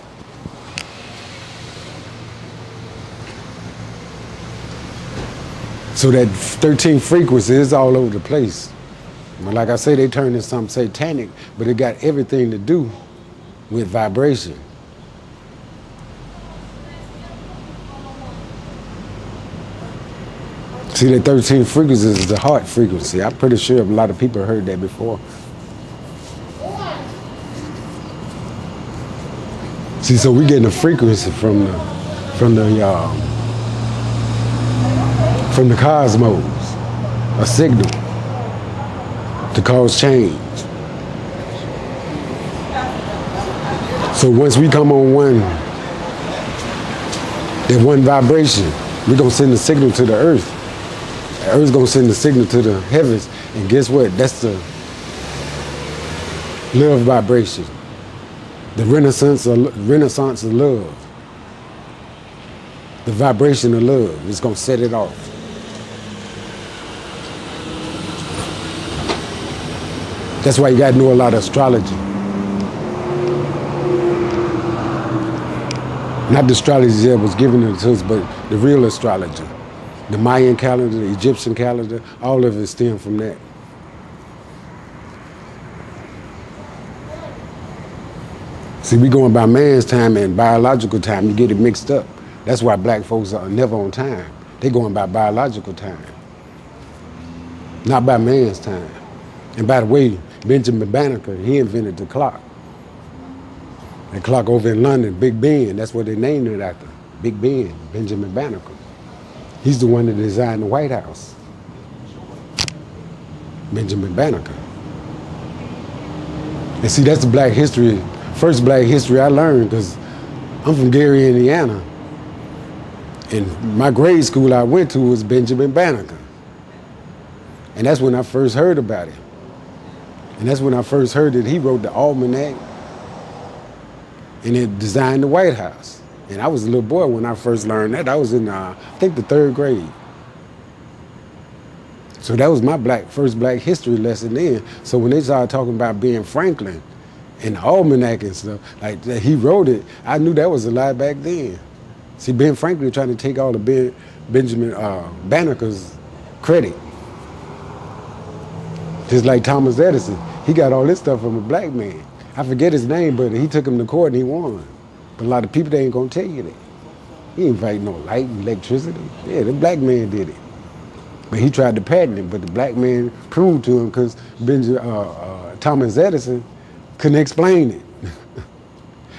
So that 13 frequency is all over the place. But like I say, they turn into something satanic, but it got everything to do with vibration. See, that 13 frequency is the heart frequency. I'm pretty sure a lot of people heard that before. See, so we're getting a frequency from the cosmos, a signal to cause change. So once we come on that one vibration, we're gonna send a signal to the earth. The earth's gonna send a signal to the heavens, and guess what? That's the love vibration. The renaissance of love. The vibration of love is gonna set it off. That's why you gotta know a lot of astrology. Not the astrology that was given to us, but the real astrology. The Mayan calendar, the Egyptian calendar, all of it stem from that. See, we going by man's time and biological time, you get it mixed up. That's why black folks are never on time. They going by biological time, not by man's time. And by the way, Benjamin Banneker, he invented the clock. The clock over in London, Big Ben, that's what they named it after. Big Ben, Benjamin Banneker. He's the one that designed the White House. Benjamin Banneker. And see, that's the black history, first black history I learned, because I'm from Gary, Indiana. And my grade school I went to was Benjamin Banneker. And that's when I first heard about it. And that's when I first heard that he wrote the almanac and it designed the White House. And I was a little boy when I first learned that. I was in, I think, the 3rd grade. So that was my first black history lesson then. So when they started talking about Ben Franklin and the almanac and stuff, like that he wrote it, I knew that was a lie back then. See, Ben Franklin trying to take all of Benjamin Banneker's credit. Just like Thomas Edison, he got all this stuff from a black man. I forget his name, but he took him to court and he won. But a lot of people, they ain't gonna tell you that. He ain't fighting no light and electricity. Yeah, the black man did it. But he tried to patent it, but the black man proved to him because Thomas Edison couldn't explain it.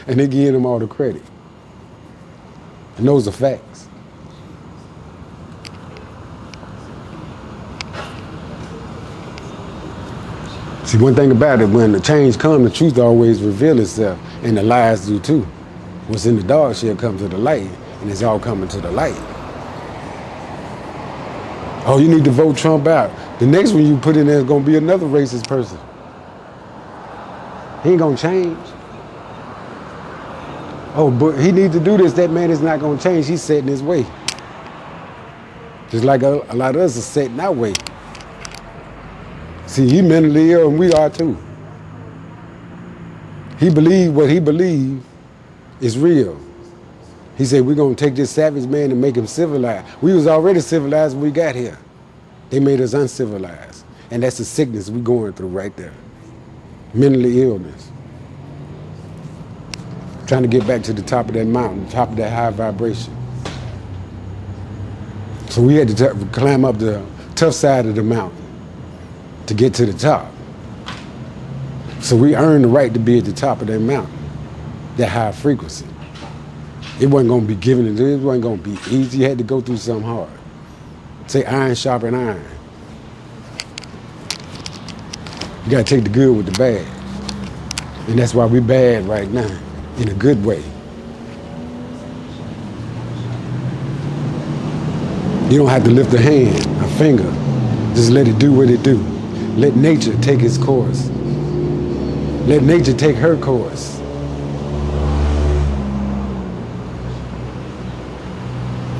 And they gave him all the credit. And those are facts. See, one thing about it, when the change comes, the truth always reveals itself, and the lies do too. What's in the dark shall come to the light, and it's all coming to the light. Oh, you need to vote Trump out. The next one you put in there is going to be another racist person. He ain't going to change. Oh, but he needs to do this. That man is not going to change. He's set in his way. Just like a lot of us are set in our way. See, he mentally ill, and we are too. He believed what he believed is real. He said, we're going to take this savage man and make him civilized. We was already civilized when we got here. They made us uncivilized. And that's the sickness we're going through right there. Mentally illness. Trying to get back to the top of that mountain, the top of that high vibration. So we had to climb up the tough side of the mountain to get to the top. So we earned the right to be at the top of that mountain, that high frequency. It wasn't going to be given, it wasn't going to be easy. You had to go through something hard. Say iron sharpen iron. You got to take the good with the bad. And that's why we bad right now, in a good way. You don't have to lift a hand, a finger. Just let it do what it do. Let nature take its course. Let nature take her course.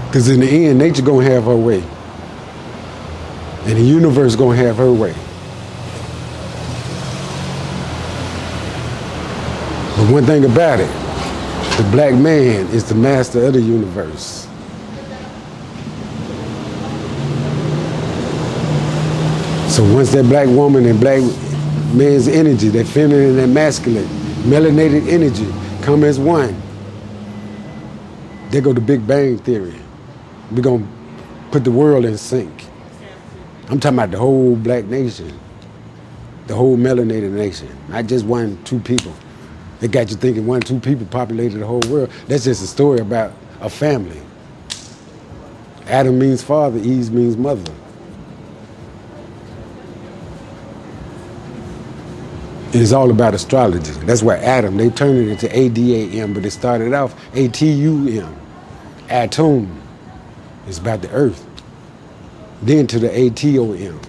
Because in the end, nature gonna have her way. And the universe gonna have her way. But one thing about it, the black man is the master of the universe. So once that black woman and black man's energy, that feminine and masculine, melanated energy, come as one, there go the Big Bang Theory. We're going to put the world in sync. I'm talking about the whole black nation, the whole melanated nation, not just 1, 2 people. They got you thinking 1, 2 people populated the whole world. That's just a story about a family. Adam means father, Eve means mother. It's all about astrology. That's why Adam, they turned it into ADAM, but it started off ATUM, atom. It's about the earth. Then to the ATOM.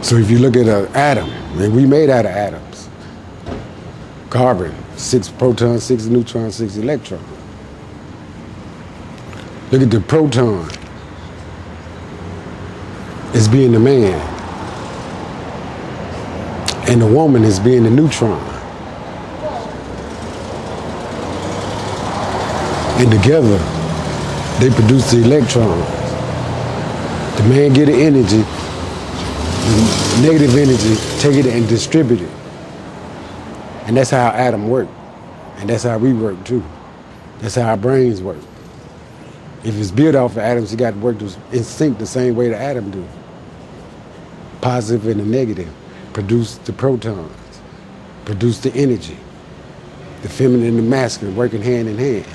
So if you look at an atom, and we made out of atoms. Carbon, 6 protons, 6 neutrons, 6 electrons. Look at the proton. Is being the man. And the woman is being the neutron. And together, they produce the electrons. The man get the energy, the negative energy, take it and distribute it. And that's how Adam worked. And that's how we work too. That's how our brains work. If it's built off of atoms, you got to work in sync the same way the atom do. Positive and the negative produce the protons, produce the energy. The feminine and the masculine working hand in hand.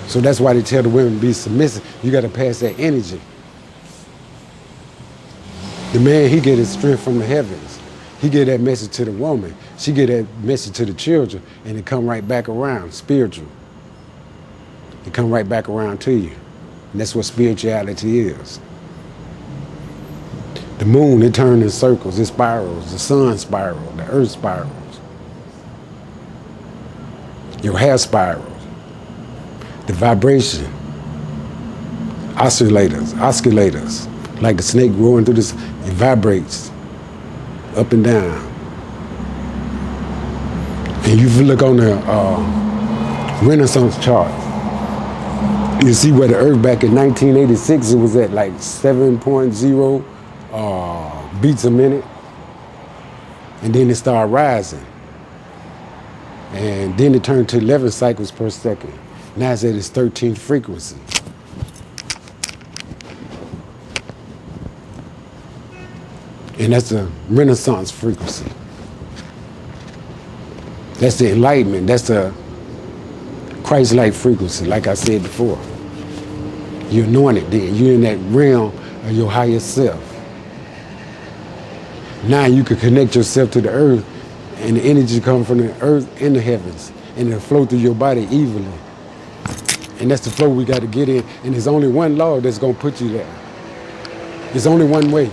So that's why they tell the women to be submissive. You got to pass that energy. The man, he get his strength from the heavens. He get that message to the woman. She get that message to the children, and it come right back around, spiritual. It come right back around to you. And that's what spirituality is. The moon, it turns in circles, it spirals. The sun spiral, the earth spirals. Your hair spirals. The vibration, oscillators, like the snake growing through this, it vibrates up and down. And if you look on the Renaissance chart, you see where the Earth back in 1986, it was at like 7.0 beats a minute. And then it started rising. And then it turned to 11 cycles per second. Now it's at its 13th frequency. And that's the Renaissance frequency. That's the enlightenment. That's the Christ-like frequency, like I said before. You're anointed then. You're in that realm of your higher self. Now you can connect yourself to the earth, and the energy comes from the earth and the heavens, and it'll flow through your body evenly. And that's the flow we got to get in. And there's only one law that's going to put you there. There's only one way.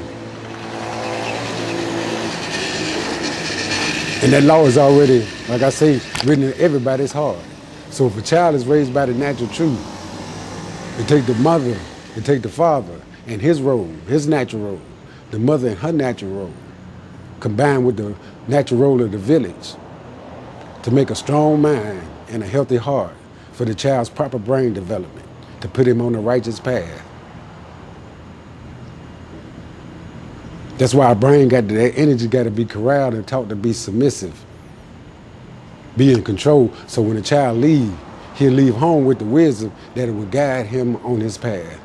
And that law is already, like I say, written in everybody's heart. So if a child is raised by the natural truth, they take the mother, they take the father and his role, his natural role, the mother and her natural role, combined with the natural role of the village to make a strong mind and a healthy heart for the child's proper brain development, to put him on the righteous path. That's why our brain got that energy got to be corralled and taught to be submissive, be in control. So when a child leaves, he'll leave home with the wisdom that it will guide him on his path.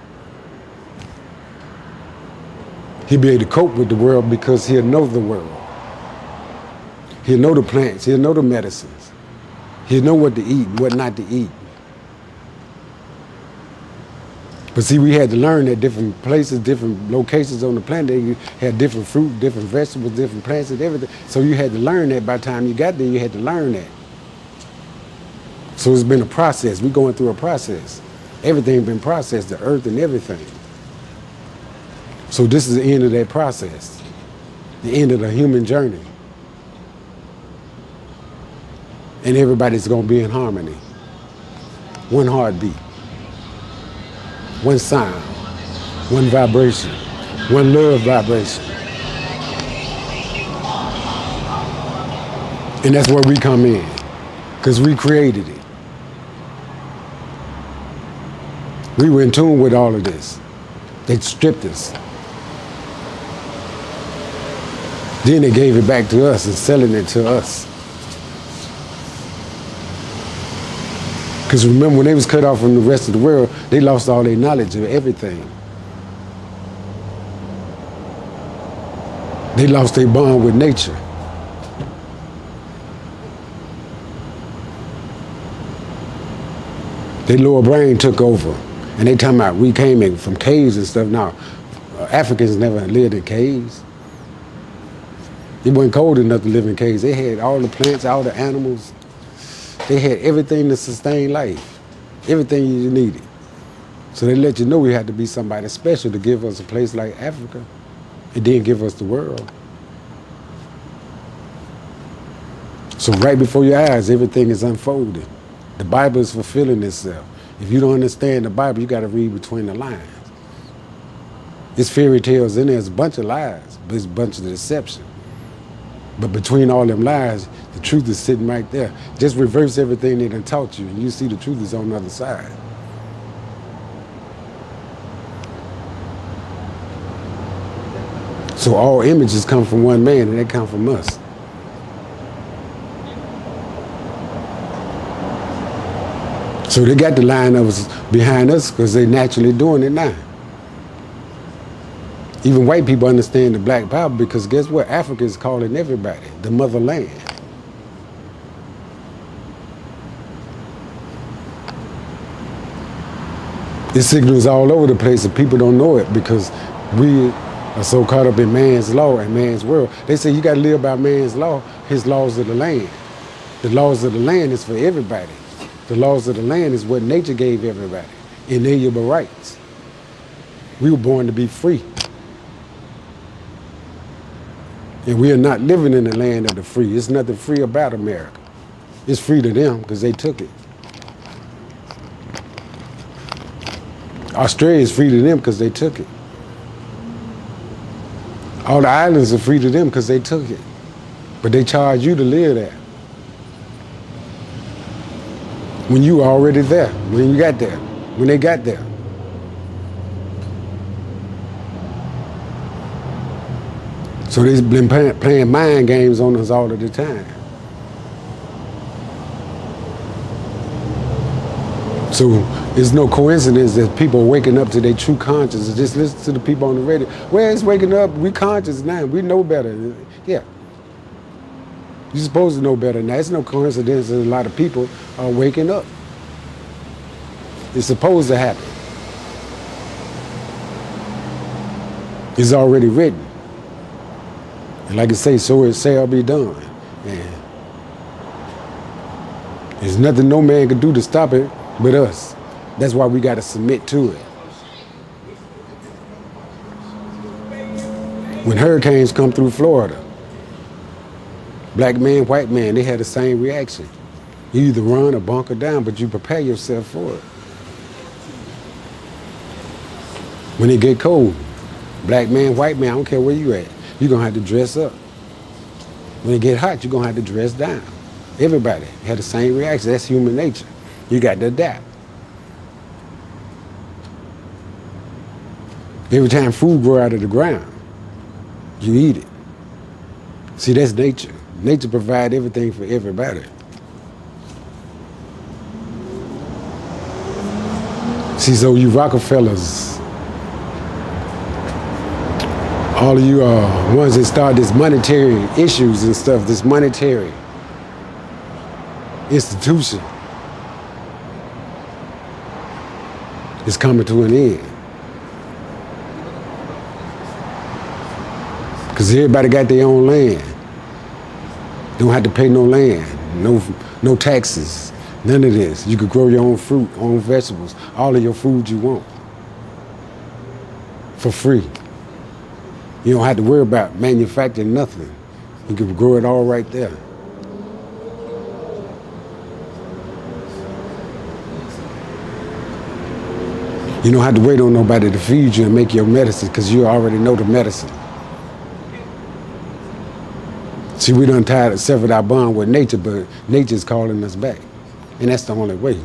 He'll be able to cope with the world because he'll know the world. He'll know the plants, he'll know the medicines. He'll know what to eat and what not to eat. But see, we had to learn that different places, different locations on the planet, they had different fruit, different vegetables, different plants and everything. So you had to learn that. By the time you got there, you had to learn that. So it's been a process. We're going through a process. Everything's been processed, the earth and everything. So this is the end of that process, the end of the human journey. And everybody's going to be in harmony. One heartbeat. One sound, one vibration, one love vibration. And that's where we come in, because we created it. We were in tune with all of this. They stripped us. Then they gave it back to us and selling it to us. Because remember, when they was cut off from the rest of the world, they lost all their knowledge of everything. They lost their bond with nature. Their lower brain took over. And they talking about we came in from caves and stuff. Now, Africans never lived in caves. It wasn't cold enough to live in caves. They had all the plants, all the animals. They had everything to sustain life, everything you needed. So they let you know we had to be somebody special to give us a place like Africa. It didn't give us the world. So right before your eyes, everything is unfolding. The Bible is fulfilling itself. If you don't understand the Bible, you got to read between the lines. It's fairy tales in there. It's a bunch of lies, but it's a bunch of deception. But between all them lies, the truth is sitting right there. Just reverse everything they done taught you, and you see the truth is on the other side. So all images come from one man, and they come from us. So they got the line of us behind us because they naturally doing it now. Even white people understand the black power because guess what? Africa is calling everybody the motherland. It signals all over the place and people don't know it because we are so caught up in man's law and man's world. They say you got to live by man's law, his laws of the land. The laws of the land is for everybody. The laws of the land is what nature gave everybody, inalienable rights. We were born to be free. And we are not living in the land of the free. There's nothing free about America. It's free to them because they took it. Australia is free to them because they took it. All the islands are free to them because they took it. But they charge you to live there. When you were already there, when you got there, when they got there. So they've been playing mind games on us all of the time. So it's no coincidence that people are waking up to their true consciousness. Just listen to the people on the radio. Well, it's waking up. We conscious now. We know better. Yeah. You're supposed to know better now. It's no coincidence that a lot of people are waking up. It's supposed to happen. It's already written. And like I say, so it shall be done. And there's nothing no man can do to stop it but us. That's why we got to submit to it. When hurricanes come through Florida, black man, white man, they had the same reaction. You either run or bunker down, but you prepare yourself for it. When it get cold, black man, white man, I don't care where you at, you're going to have to dress up. When it get hot, you're going to have to dress down. Everybody had the same reaction. That's human nature. You got to adapt. Every time food grows out of the ground, you eat it. See, that's nature. Nature provides everything for everybody. See, so you Rockefellers, all of you ones that start this monetary issues and stuff, this monetary institution is coming to an end. Because everybody got their own land. Don't have to pay no land, no taxes, none of this. You could grow your own fruit, own vegetables, all of your food you want for free. You don't have to worry about manufacturing nothing. You can grow it all right there. You don't have to wait on nobody to feed you and make your medicine because you already know the medicine. See, we done severed our bond with nature, but nature's calling us back. And that's the only way.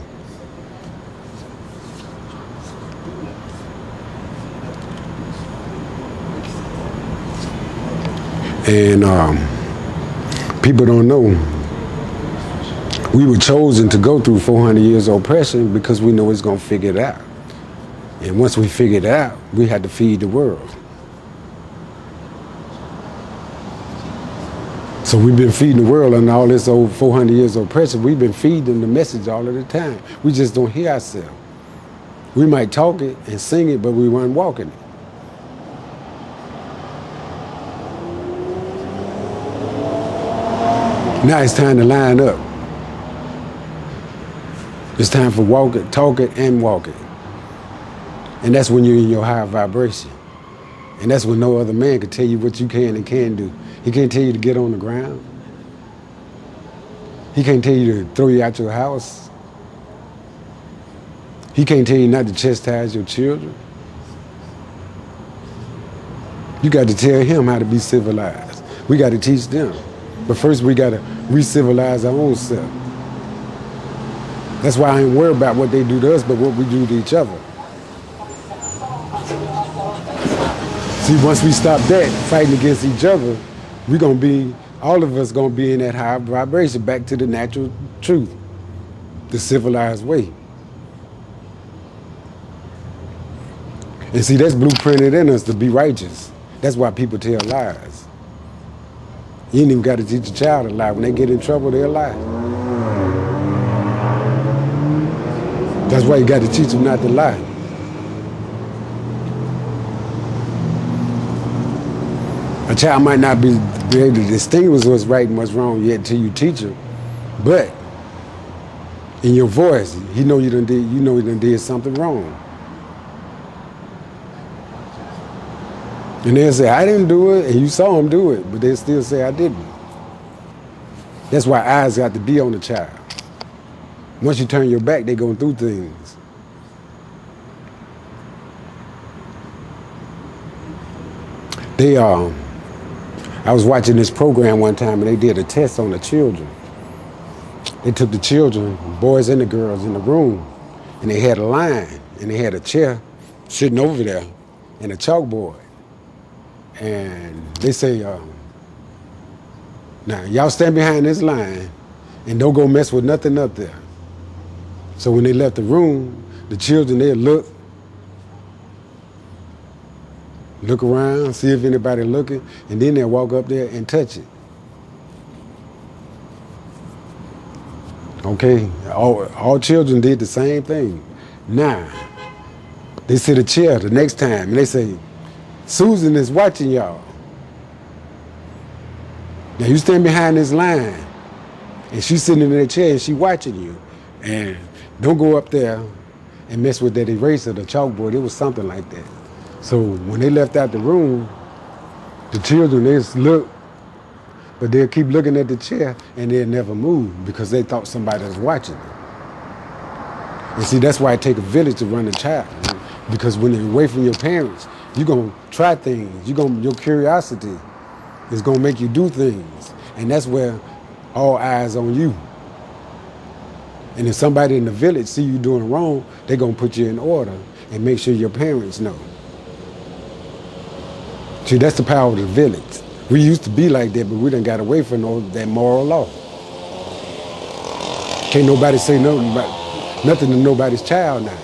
And people don't know, we were chosen to go through 400 years of oppression because we know it's going to figure it out. And once we figured it out, we had to feed the world. So we've been feeding the world on all this old 400 years of oppression. We've been feeding the message all of the time. We just don't hear ourselves. We might talk it and sing it, but we weren't walking it. Now it's time to line up. It's time for walk it, talk it, and walk it. And that's when you're in your higher vibration. And that's when no other man can tell you what you can and can't do. He can't tell you to get on the ground. He can't tell you to throw you out your house. He can't tell you not to chastise your children. You got to tell him how to be civilized. We got to teach them. But first we got to re-civilize our own self. That's why I ain't worried about what they do to us, but what we do to each other. See, once we stop that, fighting against each other, we're going to be, all of us going to be in that high vibration, back to the natural truth, the civilized way. And see, that's blueprinted in us to be righteous. That's why people tell lies. You ain't even got to teach a child a lie. When they get in trouble, they'll lie. That's why you got to teach them not to lie. A child might not be able to distinguish what's right and what's wrong yet until you teach them. But in your voice, you know you done did something wrong. And they'll say, I didn't do it, and you saw them do it, but they'll still say, I didn't. That's why eyes got to be on the child. Once you turn your back, they're going through things. I was watching this program one time, and they did a test on the children. They took the children, boys and the girls, in the room, and they had a line, and they had a chair sitting over there and a chalkboard. And they say, now, y'all stand behind this line and don't go mess with nothing up there. So when they left the room, the children, they'd look around, see if anybody looking, and then they'll walk up there and touch it. Okay, all children did the same thing. Now, they sit a chair the next time, and they say, Susan is watching y'all. Now you stand behind this line, and she's sitting in that chair, and she's watching you. And don't go up there and mess with that eraser, the chalkboard. It was something like that. So when they left out the room, the children, they just look, but they'll keep looking at the chair, and they'll never move because they thought somebody was watching them. And see, that's why it takes a village to run a child. Because when you're away from your parents, you're going to try things. Your curiosity is going to make you do things. And that's where all eyes on you. And if somebody in the village see you doing wrong, they're going to put you in order and make sure your parents know. See, that's the power of the village. We used to be like that, but we done got away from that moral law. Can't nobody say nothing to nobody's child now.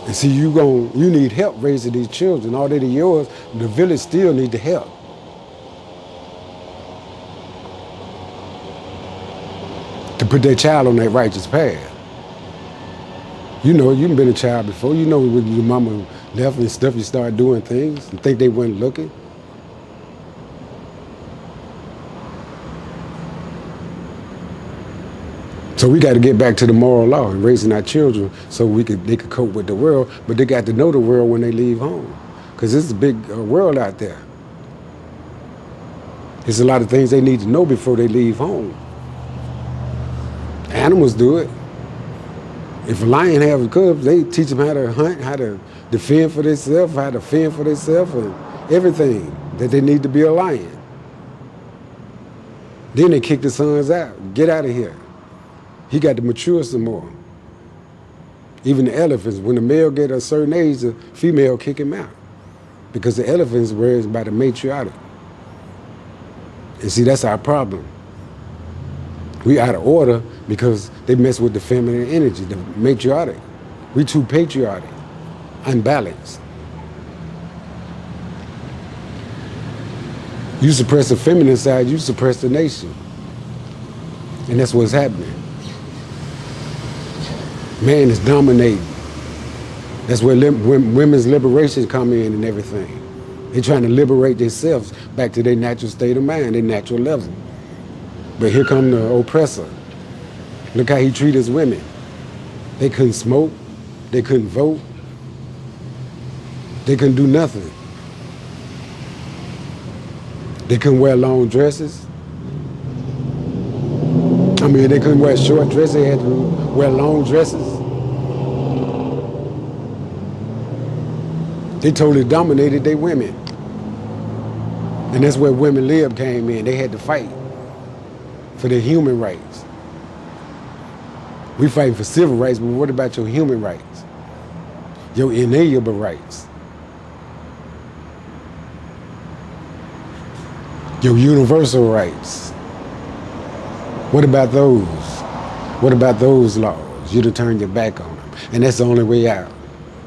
And see, you need help raising these children. All that are yours, the village still need the help. To put their child on that righteous path. You know, you've been a child before. You know when your mama left and stuff, you start doing things and think they weren't looking. So we got to get back to the moral law and raising our children so they could cope with the world, but they got to know the world when they leave home, because it's a big world out there. There's a lot of things they need to know before they leave home. Animals do it. If a lion has cubs, they teach them how to hunt, how to defend for themselves, how to fend for themselves, and everything that they need to be a lion. Then they kick the sons out. Get out of here. He got to mature some more. Even the elephants, when the male get a certain age, the female kick him out. Because the elephants were raised by the matriarch. And see, that's our problem. We out of order because they mess with the feminine energy, the matriarch. We too patriotic, unbalanced. You suppress the feminine side, you suppress the nation. And that's what's happening. Man is dominating. That's where women's liberation come in and everything. They're trying to liberate themselves back to their natural state of mind, their natural level. But here come the oppressor. Look how he treats his women. They couldn't smoke. They couldn't vote. They couldn't do nothing. They couldn't wear long dresses. I mean, they couldn't wear short dresses. They had to wear long dresses. They totally dominated their women. And that's where women lib came in. They had to fight for their human rights. We fighting for civil rights, but what about your human rights? Your inalienable rights? Your universal rights? What about those? What about those laws? You to turn your back on them. And that's the only way out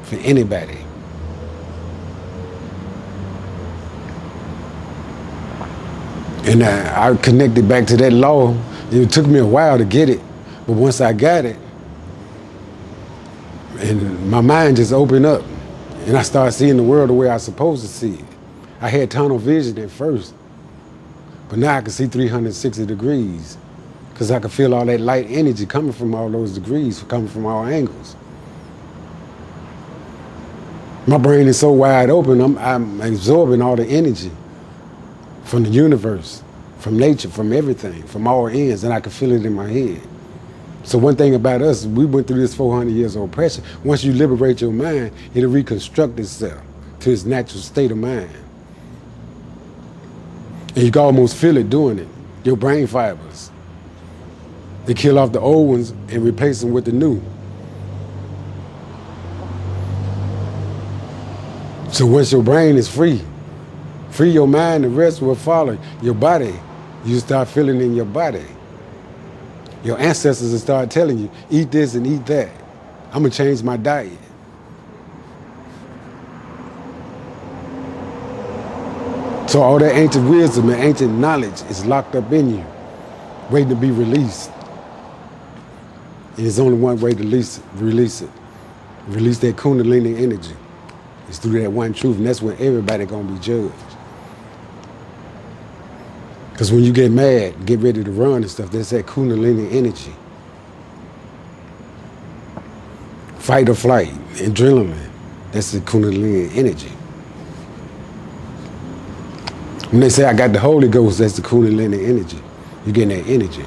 for anybody. And I connected back to that law. It took me a while to get it, but once I got it, and my mind just opened up, and I started seeing the world the way I was supposed to see it. I had tunnel vision at first, but now I can see 360 degrees because I can feel all that light energy coming from all those degrees, coming from all angles. My brain is so wide open, I'm absorbing all the energy from the universe, from nature, from everything, from all ends, and I can feel it in my head. So one thing about us, we went through this 400 years of oppression. Once you liberate your mind, it'll reconstruct itself to its natural state of mind. And you can almost feel it doing it, your brain fibers. They kill off the old ones and replace them with the new. So once your brain is free your mind, the rest will follow. Your body, you start feeling in your body. Your ancestors will start telling you, eat this and eat that. I'm gonna change my diet. So all that ancient wisdom and ancient knowledge is locked up in you, waiting to be released. And there's only one way to release it. Release that Kundalini energy. It's through that one truth, and that's when everybody gonna be judged. Because when you get mad, get ready to run and stuff, that's that Kundalini energy. Fight or flight, adrenaline, that's the Kundalini energy. When they say I got the Holy Ghost, that's the Kundalini energy. You're getting that energy.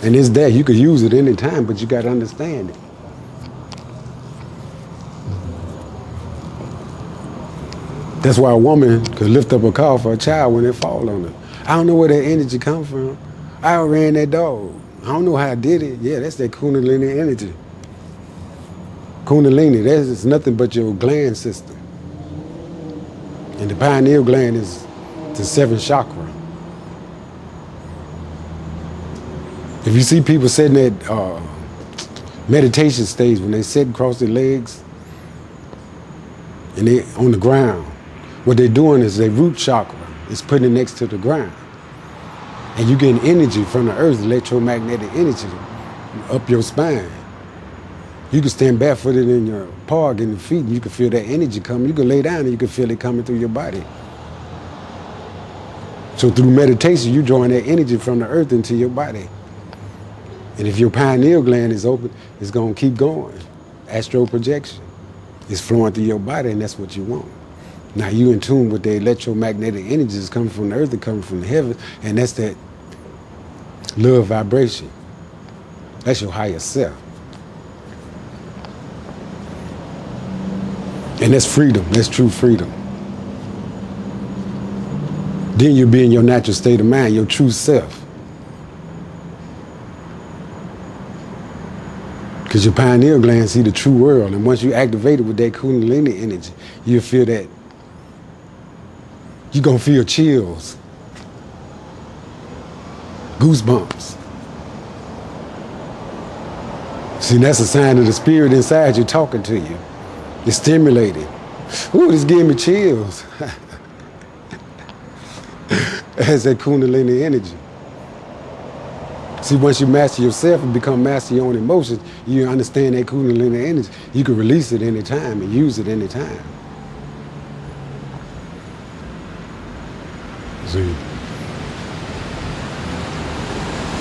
And it's there, you could use it anytime, but you got to understand it. That's why a woman could lift up a car for a child when it fall on her. I don't know where that energy comes from. I ran that dog. I don't know how I did it. Yeah, that's that Kundalini energy. Kundalini, that's nothing but your gland system. And the pineal gland is the seventh chakra. If you see people sitting at meditation stage, when they sit across their legs and they on the ground, what they're doing is their root chakra is putting it next to the ground. And you getting energy from the earth, electromagnetic energy up your spine. You can stand barefooted in your park in the feet and you can feel that energy coming. You can lay down and you can feel it coming through your body. So through meditation, you drawing that energy from the earth into your body. And if your pineal gland is open, it's going to keep going. Astral projection. It's flowing through your body and that's what you want. Now you in tune with the electromagnetic energies coming from the earth and coming from the heavens, and that's that love vibration. That's your higher self. And that's freedom, that's true freedom. Then you'll be in your natural state of mind, your true self. Because your pineal gland see the true world, and once you activate it with that Kundalini energy, you'll feel that. You're going to feel chills, goosebumps. See, that's a sign of the spirit inside you talking to you. It's stimulating. Ooh, this giving me chills. That's that Kundalini energy. See, once you master yourself and become master your own emotions, you understand that Kundalini energy. You can release it anytime and use it anytime.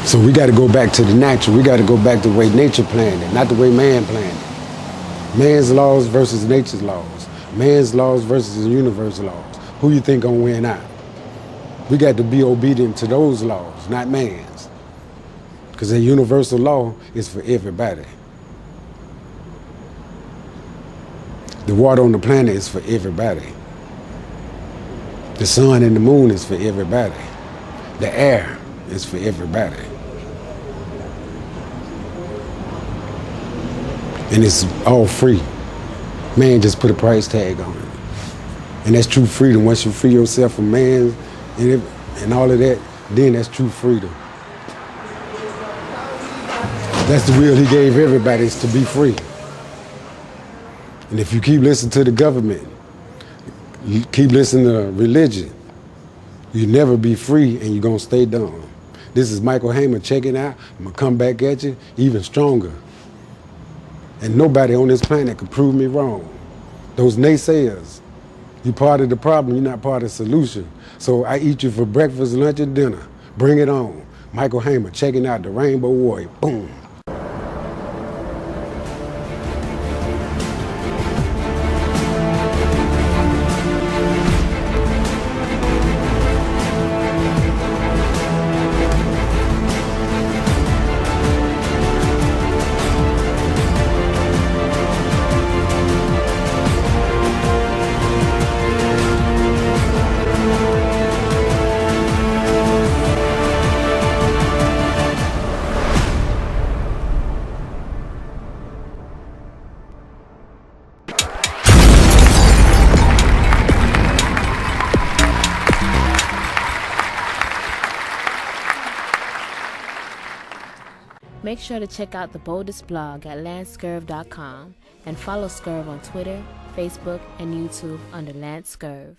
So we got to go back to the natural. We got to go back to the way nature planned it, not the way man planned it. Man's laws versus nature's laws. Man's laws versus the universe's laws. Who you think gonna win out? We got to be obedient to those laws, not man's. Because the universal law is for everybody. The water on the planet is for everybody. The sun and the moon is for everybody. The air is for everybody. And it's all free. Man just put a price tag on it. And that's true freedom. Once you free yourself from man and all of that, then that's true freedom. That's the will he gave everybody, is to be free. And if you keep listening to the government, you keep listening to religion, You'll never be free, and you're going to stay dumb. This is Michael Hamer checking out. I'm going to come back at you even stronger. And nobody on this planet can prove me wrong. Those naysayers, you're part of the problem, you're not part of the solution. So I eat you for breakfast, lunch, and dinner. Bring it on. Michael Hamer checking out the Rainbow Warrior. Boom. Make sure to check out the boldest blog at LanceScurv.com and follow Scurv on Twitter, Facebook, and YouTube under LanceScurv.